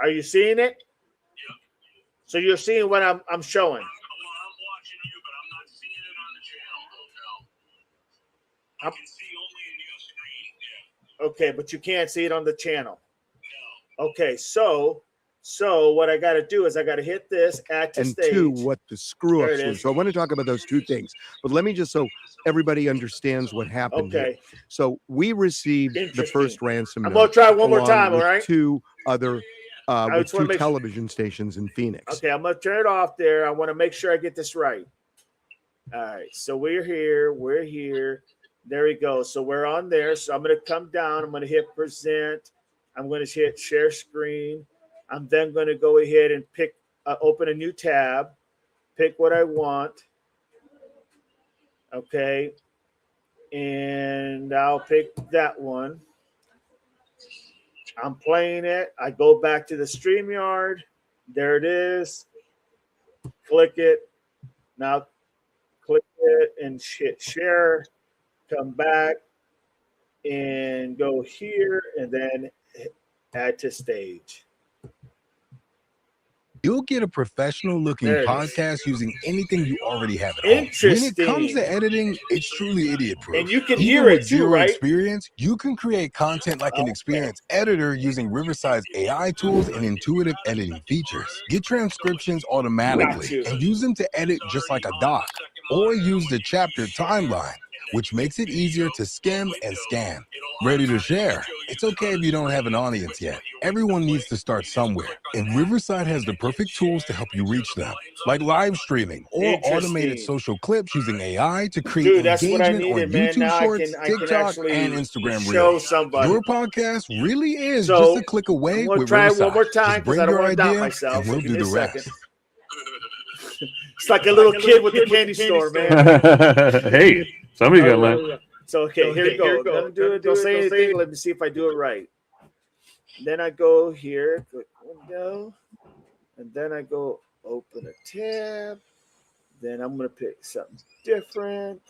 Are you seeing it?
Yeah.
So you're seeing what I'm showing.
I'm watching you, but I'm not seeing it on the channel. Oh, no. I can see only in your screen. Yeah.
Okay, but you can't see it on the channel.
No.
Okay, so what I got to do is I got to hit this at the stage.
And two, what the screw ups
There it
were.
is.
So I want to talk about those two things. But let me just so everybody understands what happened here.
Okay,
So we received the
Interesting.
first ransom
I'm
note
gonna try one more
along
time. All
with
right.
two other
I
with
just wanna
two
make sure-
television stations in Phoenix.
Okay, I'm gonna turn it off there. I want to make sure I get this right. All right, so we're here. There we go. So we're on there. So I'm gonna come down. I'm gonna hit present. I'm gonna hit share screen. I'm then gonna go ahead and pick, open a new tab, pick what I want. Okay, and I'll pick that one. I'm playing it. I go back to the StreamYard. There it is. Click it. Now click it and hit share. Come back and go here and then add to stage.
You'll get a professional looking
There it is.
podcast using anything you already have at home. When it comes
Interesting.
to editing, it's truly idiot proof.
And you can
Even
hear
with
it too,
zero
right?
experience, you can create content like an
Okay.
experienced editor using Riverside's AI tools and intuitive editing features. Get transcriptions
Got
automatically
you.
and use them to edit just like a doc, or use the chapter timeline, which makes it easier to skim and scan. Ready to share? It's okay if you don't have an audience yet. Everyone needs to start somewhere, and Riverside has the perfect tools to help you reach them, like live streaming or automated
Interesting.
social clips using AI to create
Dude, that's what I
engagement on
needed, man.
YouTube
Now
Shorts,
I can
TikTok,
actually
and Instagram
show
Reels.
somebody.
Your podcast really is
So,
just a click away
I'm gonna
with
try it
Riverside.
one more time
Just
because
bring
I don't
your
want to doubt
idea,
myself.
and we'll
Give
do
me
the
a
rest.
second. It's like a little kid with the candy store, man.
Hey, somebody's got to learn.
So okay, here we go. Gonna do it. Don't say anything. Let me see if I do it right. Then I go here, click window, and then I go open a tab. Then I'm gonna pick something different.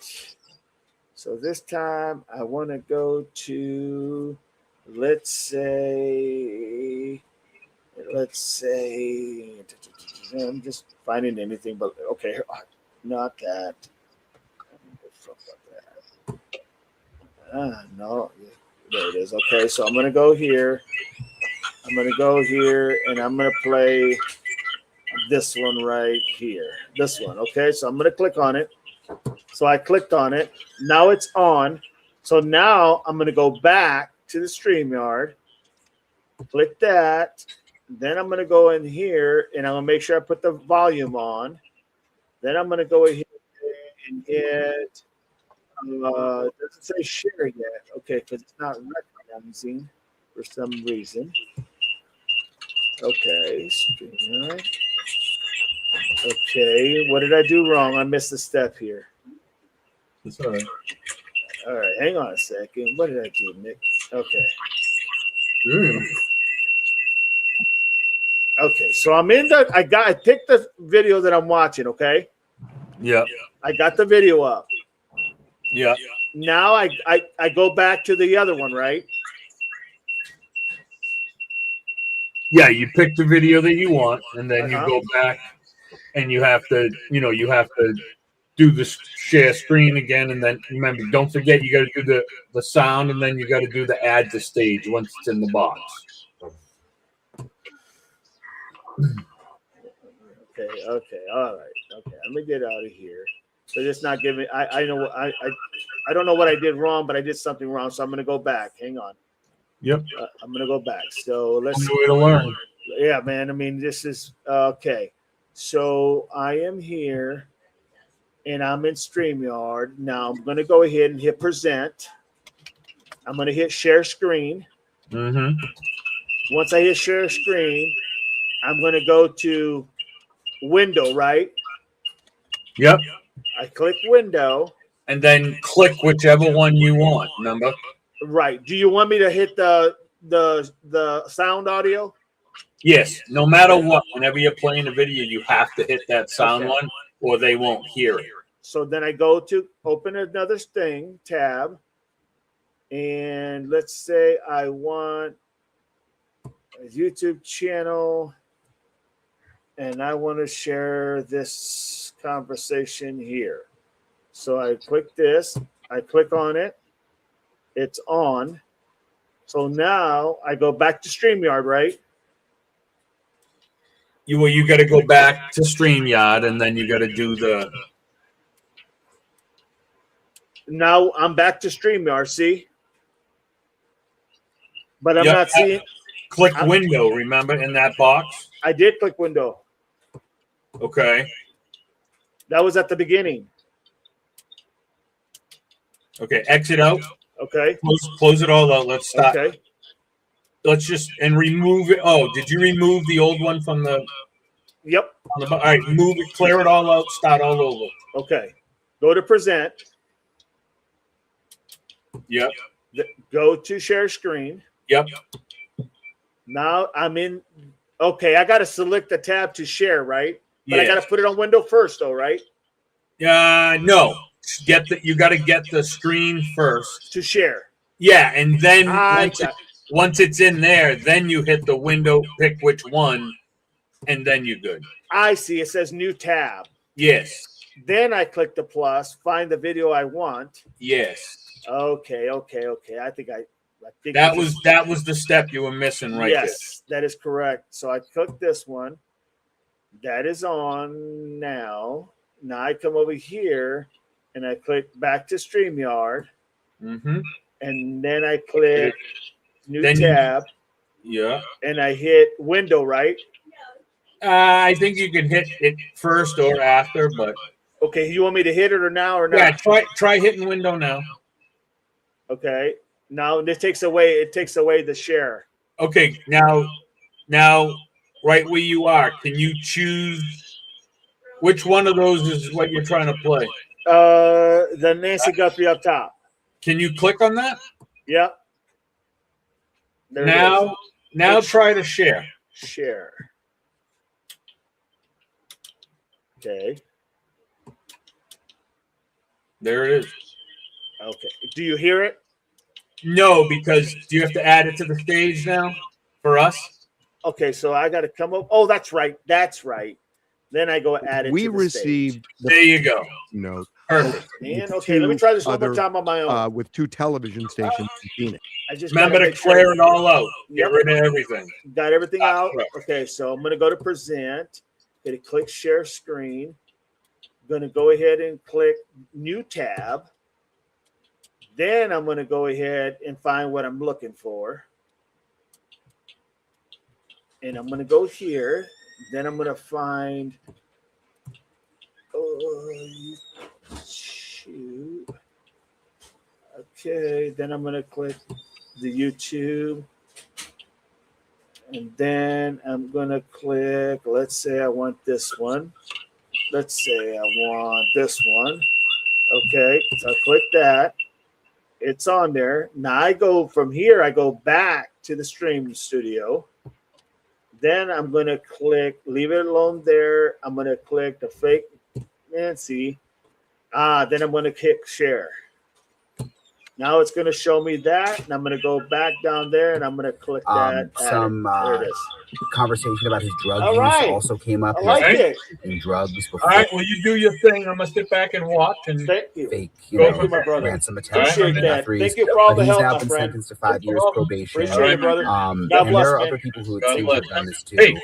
So this time I want to go to, let's say, I'm just finding anything, but okay, not that. No, there it is. Okay, so I'm gonna go here. And I'm gonna play this one right here. This one. Okay, so I'm gonna click on it. So I clicked on it. Now it's on. So now I'm gonna go back to the StreamYard. Click that. Then I'm gonna go in here and I'm gonna make sure I put the volume on. Then I'm gonna go in here and hit. It doesn't say share yet. Okay, because it's not recognizing for some reason. Okay, StreamYard. Okay, what did I do wrong? I missed a step here.
That's all right.
All right, hang on a second. What did I do, Nick? Okay. Okay, so I'm in the. I picked the video that I'm watching. Okay,
Yeah.
I got the video up.
Yeah.
Now I go back to the other one, right?
Yeah. You pick the video that you want, and then you
Uh-huh.
go back and you have to do the share screen again, and then remember, don't forget you got to do the sound, and then you got to do the add to stage once it's in the box.
Okay, all right. Okay, let me get out of here. So just not giving. I know I don't know what I did wrong, but I did something wrong. So I'm gonna go back. Hang on.
Yep.
I'm gonna go back. So let's.
Only way to learn.
Yeah, man. I mean, this is okay. So I am here, and I'm in StreamYard. Now I'm gonna go ahead and hit present. I'm gonna hit share screen.
Mm-hmm.
Once I hit share screen, I'm gonna go to window, right?
Yep.
I click window.
And then click whichever one you want. Remember?
Right. Do you want me to hit the sound audio?
Yes. No matter what, whenever you're playing a video, you have to hit that sound
Okay.
one, or they won't hear it.
So then I go to open another thing, tab, and let's say I want a YouTube channel, and I want to share this conversation here. So I click this, I click on it, it's on. So now I go back to StreamYard, right?
You got to go back to StreamYard, and then you got to do the.
Now I'm back to StreamYard, see? But I'm
Yep.
not seeing.
Click window. Remember in that box.
I did click window.
Okay.
That was at the beginning.
Okay. Exit out.
Okay.
Close it all out. Let's start.
Okay.
Let's just and remove it. Oh, did you remove the old one from the?
Yep.
All right. Move it. Clear it all out. Start all over.
Okay. Go to present.
Yep.
Go to share screen.
Yep.
Now I'm in. Okay, I got to select the tab to share, right? But I
Yeah.
got to put it on window first, though, right?
No. You got to get the screen first.
To share.
Yeah, and then
I
once it's in there, then you hit the window, pick which one, and then you're good.
see. It says new tab.
Yes.
Then I click the plus, find the video I want.
Yes.
Okay. I think
That was the step you were missing right
yes, that is correct. So I click this one. That is on now. Now I come over here and I click back to StreamYard.
there. Mm-hmm.
And then I click new
Then
tab
Yeah.
and I hit window, right?
I think you can hit it first or after, but
Okay, you want me to hit it or now or not?
yeah, try hitting window now.
Okay. Now this takes away the share.
Okay, now right where you are, can you choose which one of those is what you're trying to play?
The Nancy Guthrie up top.
Can you click on that?
Yep. There it is.
Now try to share.
Share. Okay.
There it is.
Okay. Do you hear it?
No, because do you have to add it to the stage now for us?
Okay, so I got to come up. Oh, that's right. Then I go add it.
We
to the
received the
There you go.
note
Perfect.
And okay, let me try this one more
other,
time on my own.
with 2 television stations in Phoenix.
I just
Remember
gotta
to
make
clear
sure.
it all out. Get
Yep.
rid of everything.
Got everything out.
correct.
Okay, so I'm gonna go to present. Gonna click share screen. Gonna go ahead and click new tab. Then I'm gonna go ahead and find what I'm looking for. And I'm gonna go here. Then I'm gonna find. Oh, shoot. Okay, then I'm gonna click the YouTube. And then I'm gonna click, let's say I want this one. Let's say I want this one. Okay, so I click that. It's on there. Now I go from here, I go back to the stream studio. Then I'm gonna click, leave it alone there. I'm gonna click the fake Nancy. Then I'm gonna click share. Now it's going to show me that, and I'm going to go back down there, and I'm going to click that. There it is.
Conversation about his drug
All
use
right.
also came up.
I
He was
like it.
taking drugs
All
before.
right, well, you do your thing. I'm gonna sit back and watch and
Thank you.
Fake,
Thank you, my brother.
ransom attempts.
Appreciate
on
that.
Guthrie's.
Thank you for all
But
the
he's
help,
now
my
been
friend.
sentenced to 5 years probation.
Appreciate it, brother. God
And
bless,
there are
man.
other people who it
God
seems
bless.
have done this too.
Hey.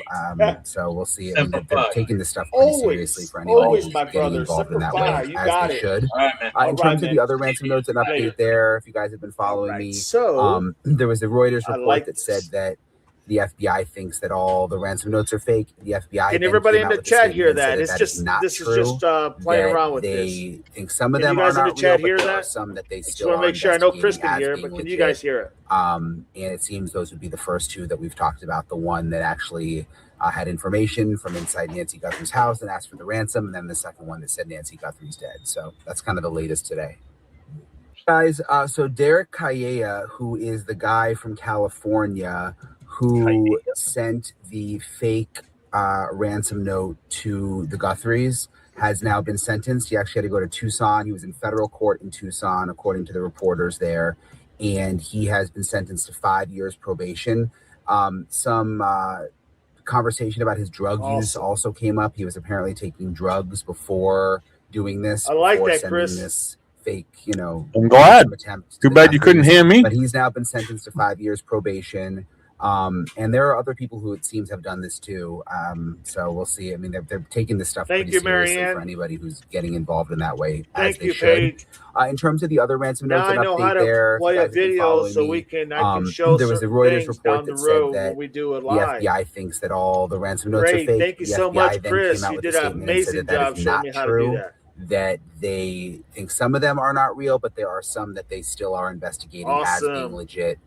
So we'll see. I mean, they're
Simplify.
taking this stuff pretty seriously for anyone
Always,
who's
my
getting
brother.
involved in that
Simplify.
way,
You
as
got
they
it.
should.
All right, man.
In
All
terms
right,
of
man.
the other ransom notes, an
Later.
update there. If you guys have been following
All right,
me,
so
there was the Reuters
I
report
like
that
this.
said that the FBI thinks that all the ransom notes are fake. The FBI
Can
then
everybody
came
in
out
the
with a
chat
statement
hear
and said
that? It's
that
just
is not
this
true.
is just playing
that
around with
they
this.
think some of
Can
them
you
are
guys in the
not
chat
real,
hear
but there are
that?
some that they
I just
still
want to
are
make sure. I know Chris
investigating
can
as
hear it,
being
but can you
legit.
guys hear it?
And it seems those would be the first two that we've talked about. The one that actually had information from inside Nancy Guthrie's house and asked for the ransom, and then the second one that said Nancy Guthrie's dead. So that's kind of the latest today. Guys, so Derek Calleja, who is the guy from California who sent the fake ransom note to the Guthries, has now been sentenced. He actually had to go to Tucson. He was in federal court in Tucson, according to the reporters there, and he has been sentenced to 5 years probation. Some conversation about his drug use also came up. He was apparently taking drugs before doing this.
I like
before
that,
sending
Chris.
this fake,
I'm glad.
attempt to
Too
the
bad you couldn't
Guthries.
hear me.
But he's now been sentenced to 5 years probation. And there are other people who it seems have done this too. So we'll see. I mean, they're taking this stuff
Thank
pretty
you,
seriously
Marianne.
for anybody who's getting involved in that way, as
Thank
they
you,
should.
Paige.
In terms of the other ransom
Now
notes,
I
an
know how
update
to
there. If you
play a
guys have been
video
following
so
me,
I can show
there was a
certain
Reuters
things
report
down the
that said
road
that
when we do it
the
live.
FBI thinks that all the ransom notes are
Great.
fake.
Thank you
The
so
FBI
much,
then
Chris.
came out
You
with a
did an
statement and said
amazing
that
job
is
showing
not
me how to do
true.
that.
That they think some of them are not real, but there are some that they still are investigating as being
Awesome.
legit.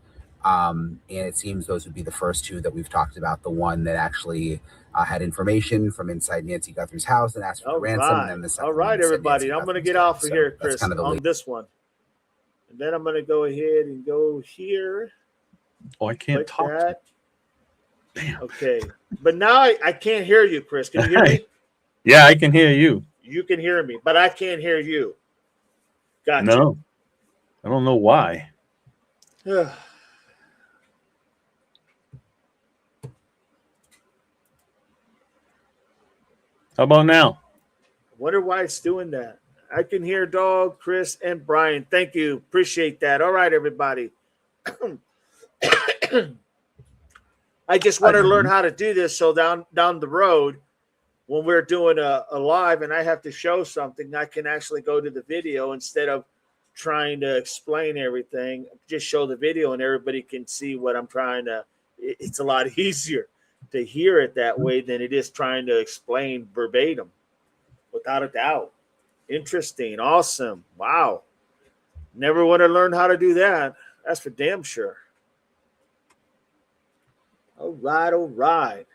And it seems those would be the first two that we've talked about. The one that actually had information from inside Nancy Guthrie's house and asked for the
All
ransom, and then
right.
the second
All
one
right,
that said
everybody.
Nancy
I'm going to
Guthrie's
get
dead.
off of
So
here,
that's
Chris,
kind of the
on this one. And then I'm going to go ahead and go here.
Oh, I can't
Like
talk.
that. Damn. Okay. But now I can't hear you, Chris. Can you hear me?
Yeah, I can hear you.
You can hear me, but I can't hear you. Gotcha.
No, I don't know why. How about now?
Wonder why it's doing that. I can hear Dog, Chris, and Brian. Thank you. Appreciate that. All right, everybody. I just want to learn how to do this so down the road when we're doing a live and I have to show something, I can actually go to the video instead of trying to explain everything. Just show the video and everybody can see what I'm trying to. It's a lot easier to hear it that way than it is trying to explain verbatim, without a doubt. Interesting. Awesome. Wow. Never would have learned how to do that. That's for damn sure. All right. All right.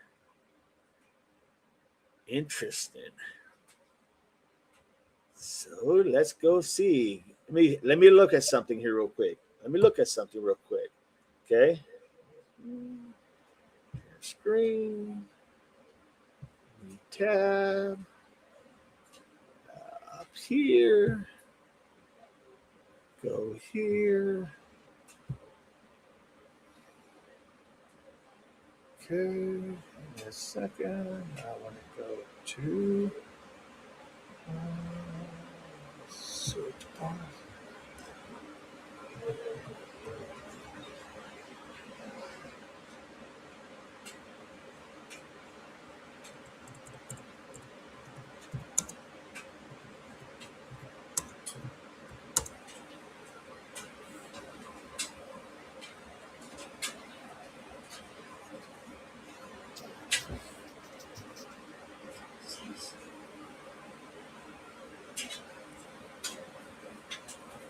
Interesting. So let's go see. Let me look at something here real quick. Okay. Screen. Tab. Up here. Go here. Okay. In a second. I want to go to search bar.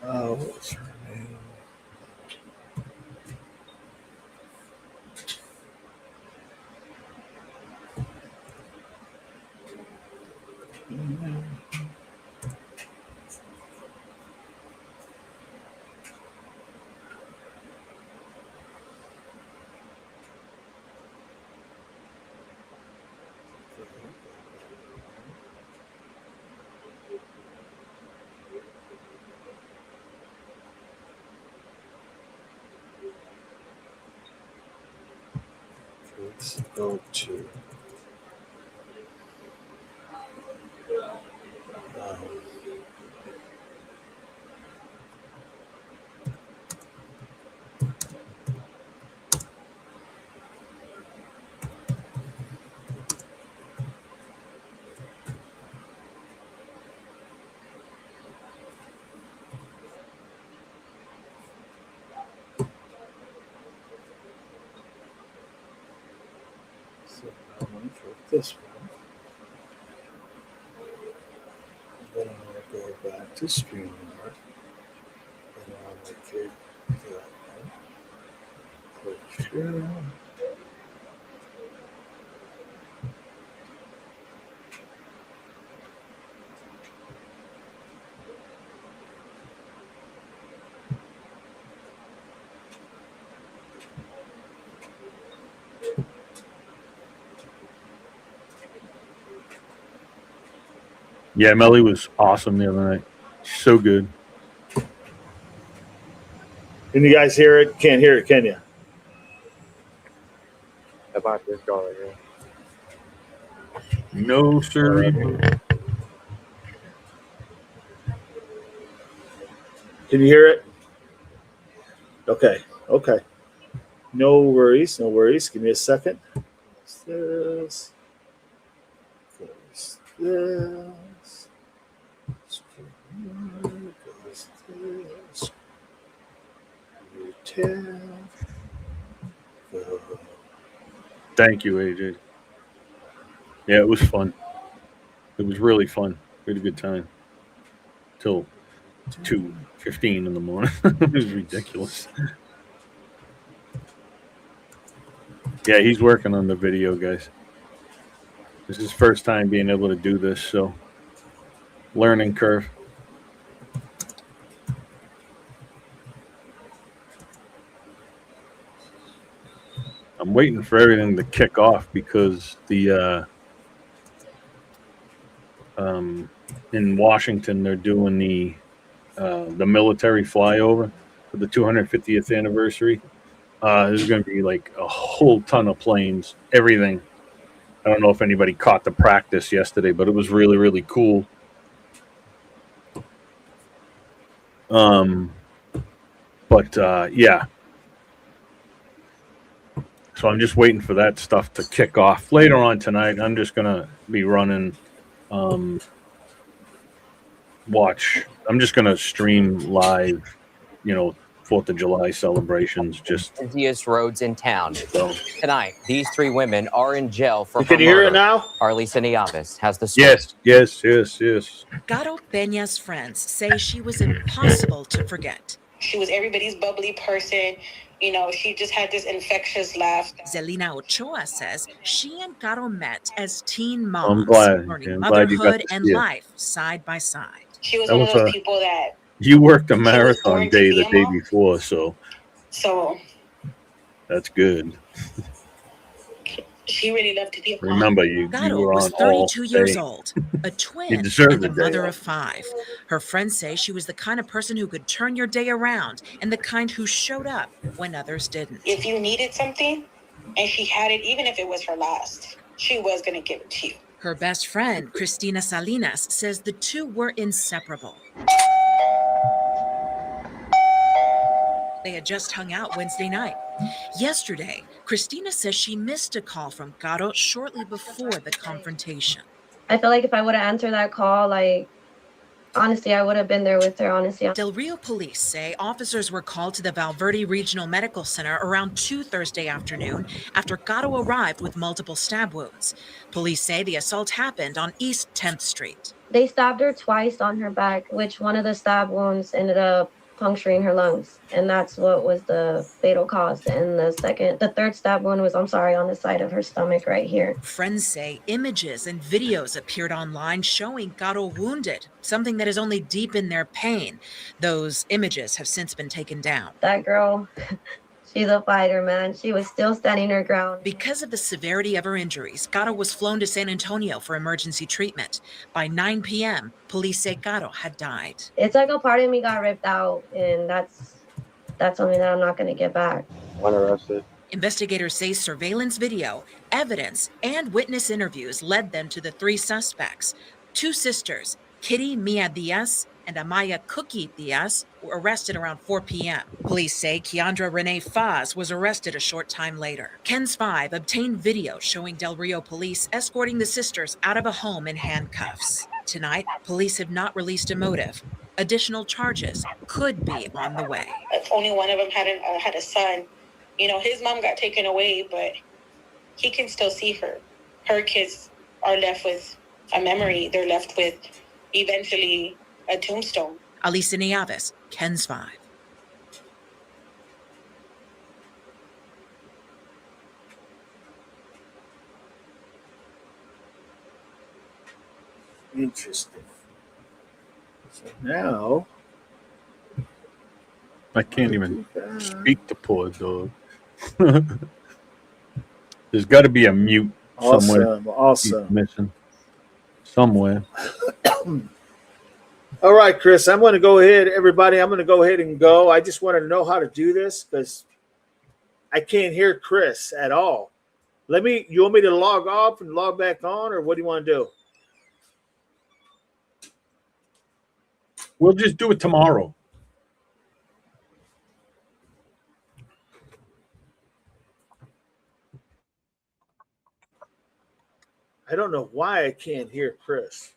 Oh, what's her name? go to so I'm going to click this one. Then I'm going to go back to StreamYard. Then I'm going to click that one. Click share.
Yeah, Melly was awesome the other night. So good.
Can you guys hear it? Can't hear it, can you?
About this guy right here.
No, sir.
Can you hear it? Okay. Okay. No worries. No worries. Give me a second. This. Goes this. Goes this. Retail. Go.
Thank you, AJ. Yeah, it was fun. It was really fun. We had a good time. Till 2:15 in the morning. It was ridiculous. Yeah, he's working on the video, guys. This is his first time being able to do this, so learning curve. I'm waiting for everything to kick off because the in Washington they're doing the military flyover for the 250th anniversary. There's going to be like a whole ton of planes, everything. I don't know if anybody caught the practice yesterday, but it was really, really cool. Yeah. So I'm just waiting for that stuff to kick off. Later on tonight, I'm just going to be running, watch. I'm just going to stream live, 4th of July celebrations. Just
busiest roads in town.
so.
Tonight, these three women are in jail for
Can you hear it now?
Arlisa Nieves has the story.
Yes.
Caro Peña's friends say she was impossible to forget.
She was everybody's bubbly person. She just had this infectious laugh.
Zelina Ochoa says she and Caro met as teen moms,
I'm glad
learning
you got
motherhood
to
and
see it.
life side by side.
She was one of those people that
You worked a
born
marathon
to
day
be
the
a
day
mom.
before, so
so
that's good.
she really loved to be a mom.
Remember, you
Caro
were
was
on all
32 years
day.
old, a twin
deserve
and
the
a
day
mother
off.
of 5. Her friends say she was the kind of person who could turn your day around and the kind who showed up when others didn't.
If you needed something and she had it, even if it was her last, she was going to give it to you.
Her best friend, Cristina Salinas, says the two were inseparable. They had just hung out Wednesday night. Yesterday, Cristina says she missed a call from Caro shortly before the confrontation.
I feel like if I would have answered that call, honestly, I would have been there with her, honestly.
Del Rio police say officers were called to the Valverde Regional Medical Center around 2 Thursday afternoon after Caro arrived with multiple stab wounds. Police say the assault happened on East 10th Street.
They stabbed her twice on her back, which one of the stab wounds ended up puncturing her lungs, and that's what was the fatal cause. And the third stab wound was, on the side of her stomach right here.
Friends say images and videos appeared online showing Caro wounded, something that has only deepened their pain. Those images have since been taken down.
That girl, she's a fighter, man. She was still standing her ground.
Because of the severity of her injuries, Caro was flown to San Antonio for emergency treatment. By 9 p.m., police say Caro had died.
It's like a part of me got ripped out, and that's something that I'm not going to get back.
When arrested.
Investigators say surveillance video, evidence, and witness interviews led them to the three suspects. Two sisters, Kitty Mia Diaz and Amaya Cookie Diaz, were arrested around 4 p.m. Police say Keandra Renee Faz was arrested a short time later. Ken's 5 obtained video showing Del Rio police escorting the sisters out of a home in handcuffs. Tonight, police have not released a motive. Additional charges could be on the way.
If only one of them had a son, you know, his mom got taken away, but he can still see her. Her kids are left with a memory. They're left with eventually a tombstone.
Alisa Nieves, Ken's 5.
Interesting. So now
I can't even speak to poor dog. There's got to be a mute somewhere.
Awesome.
He's missing somewhere.
All right, Chris, I'm going to go ahead. Everybody, I'm going to go ahead and go. I just want to know how to do this because I can't hear Chris at all. You want me to log off and log back on, or what do you want to do?
We'll just do it tomorrow.
I don't know why I can't hear Chris.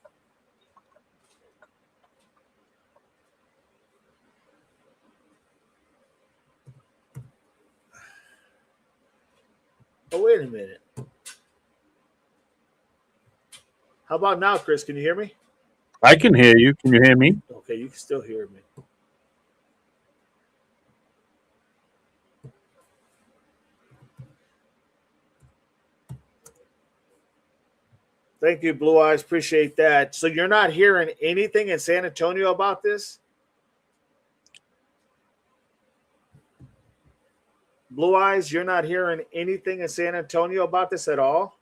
Oh, wait a minute. How about now, Chris? Can you hear me?
I can hear you. Can you hear me?
Okay, you can still hear me. Thank you, Blue Eyes. Appreciate that. So you're not hearing anything in San Antonio about this? Blue Eyes, you're not hearing anything in San Antonio about this at all?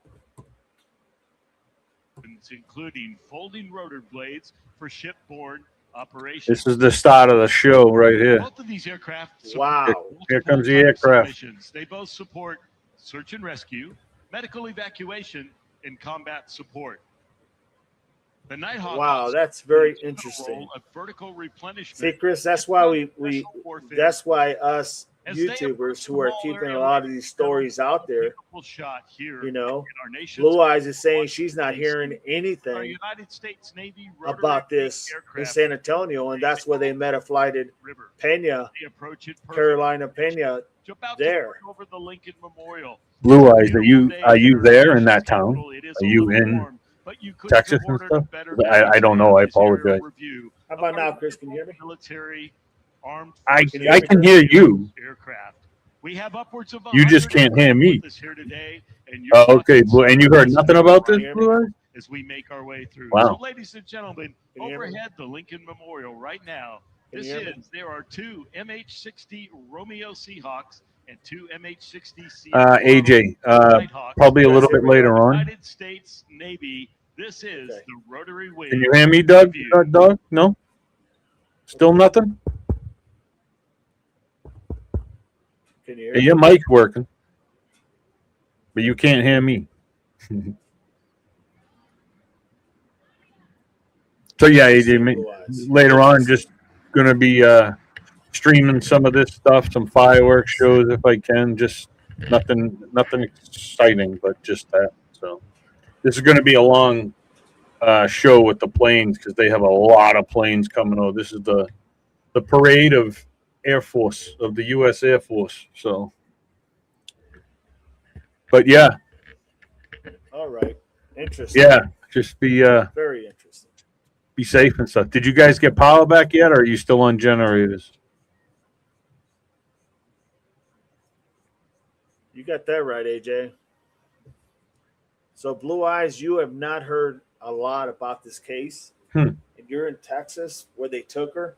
Including folding rotor blades for shipboard operations.
This is the start of the show right here.
Both of these aircraft
Wow.
Here comes the aircraft.
missions. They both support search and rescue, medical evacuation, and combat support. The Nighthawk.
Wow, that's very interesting.
Of vertical replenishment.
See, Chris, that's why that's why us YouTubers who are keeping a lot of these stories out there, you know, Blue Eyes is saying she's not hearing anything about this in San Antonio, and that's where they met a flighted Pena, Carolina Pena, there.
Blue Eyes, are you there in that town? Are you in Texas and stuff? I don't know. I apologize.
How about now, Chris? Can you hear me?
Military armed
I can hear you.
Aircraft. We have upwards of
You just can't hear me.
Here today, and
okay, and you heard nothing about this, Blue Eyes?
As we make our way through.
Wow.
So, ladies and gentlemen, overhead the Lincoln Memorial right now. There are two MH-60 Romeo Seahawks and two MH-60
AJ, probably a little bit later on.
United States Navy. This is the rotary wing.
Can you hear me, Doug? Doug? No? Still nothing?
Can you hear
me? Your mic's working, but you can't hear me. So yeah, AJ, later on, just going to be streaming some of this stuff, some fireworks shows if I can. Just nothing exciting, but just that. So this is going to be a long show with the planes because they have a lot of planes coming over. This is the parade of Air Force, of the U.S. Air Force. So, but yeah.
All right. Interesting.
Yeah, just be
very interesting.
Be safe and stuff. Did you guys get power back yet, or are you still on generators?
You got that right, AJ. So, Blue Eyes, you have not heard a lot about this case. And you're in Texas where they took her.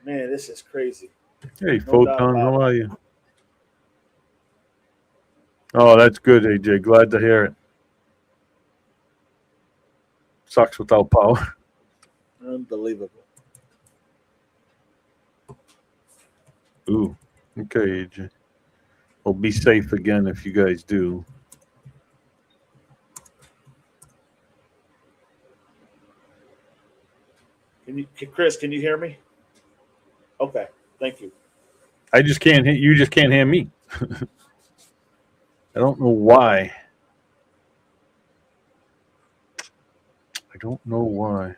Man, this is crazy.
Hey, Photon, how are you? Oh, that's good, AJ. Glad to hear it. Sucks without power.
Unbelievable.
Ooh. Okay, AJ. Well, be safe again if you guys do.
Chris, can you hear me? Okay, thank you.
I just can't hear you. Just can't hear me. I don't know why. I don't know why.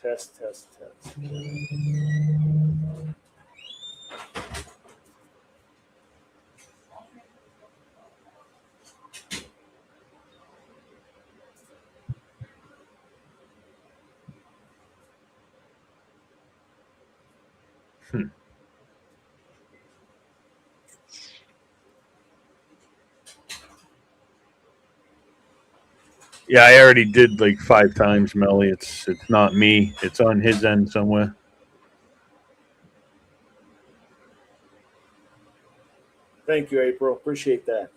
Test.
Yeah, I already did like 5 times, Melly. It's not me. It's on his end somewhere.
Thank you, April. Appreciate that.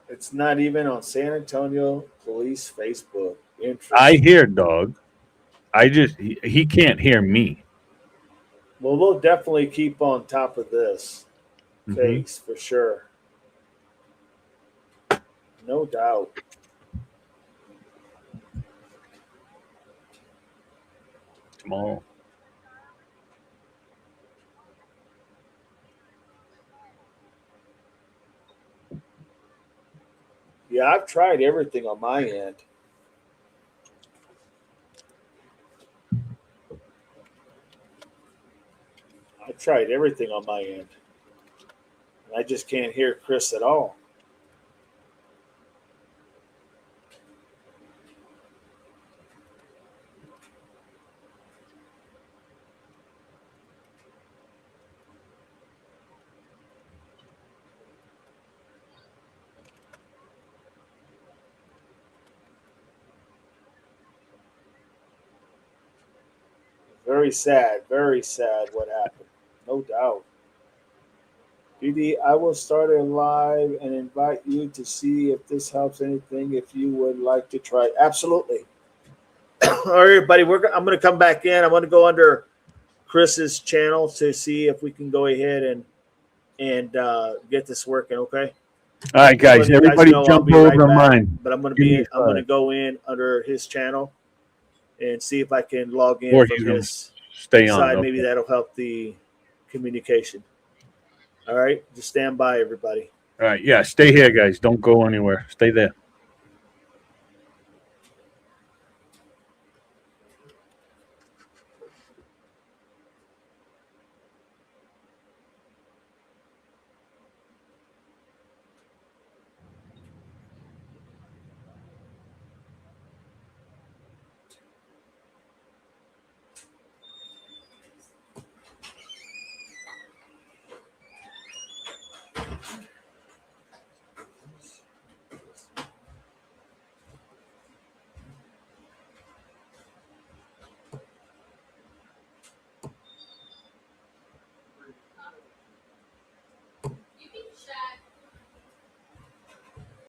It's not even on San Antonio Police Facebook. Interesting.
I hear dog. He can't hear me.
Well, we'll definitely keep on top of this
Mm-hmm.
case for sure. No doubt.
Tomorrow.
Yeah, I've tried everything on my end. I tried everything on my end. And I just can't hear Chris at all. Very sad what happened. No doubt. BD, I will start a live and invite you to see if this helps anything. If you would like to try, absolutely. All right, everybody, I'm going to come back in. I'm going to go under Chris's channel to see if we can go ahead and get this working. Okay.
All right, guys. Everybody jump over to mine.
But I'm going to go in under his channel and see if I can log in
Or
from
he's gonna
his
stay on.
side.
Okay.
Maybe that'll help the communication. All right, just stand by, everybody.
All right, yeah, stay here, guys. Don't go anywhere. Stay there.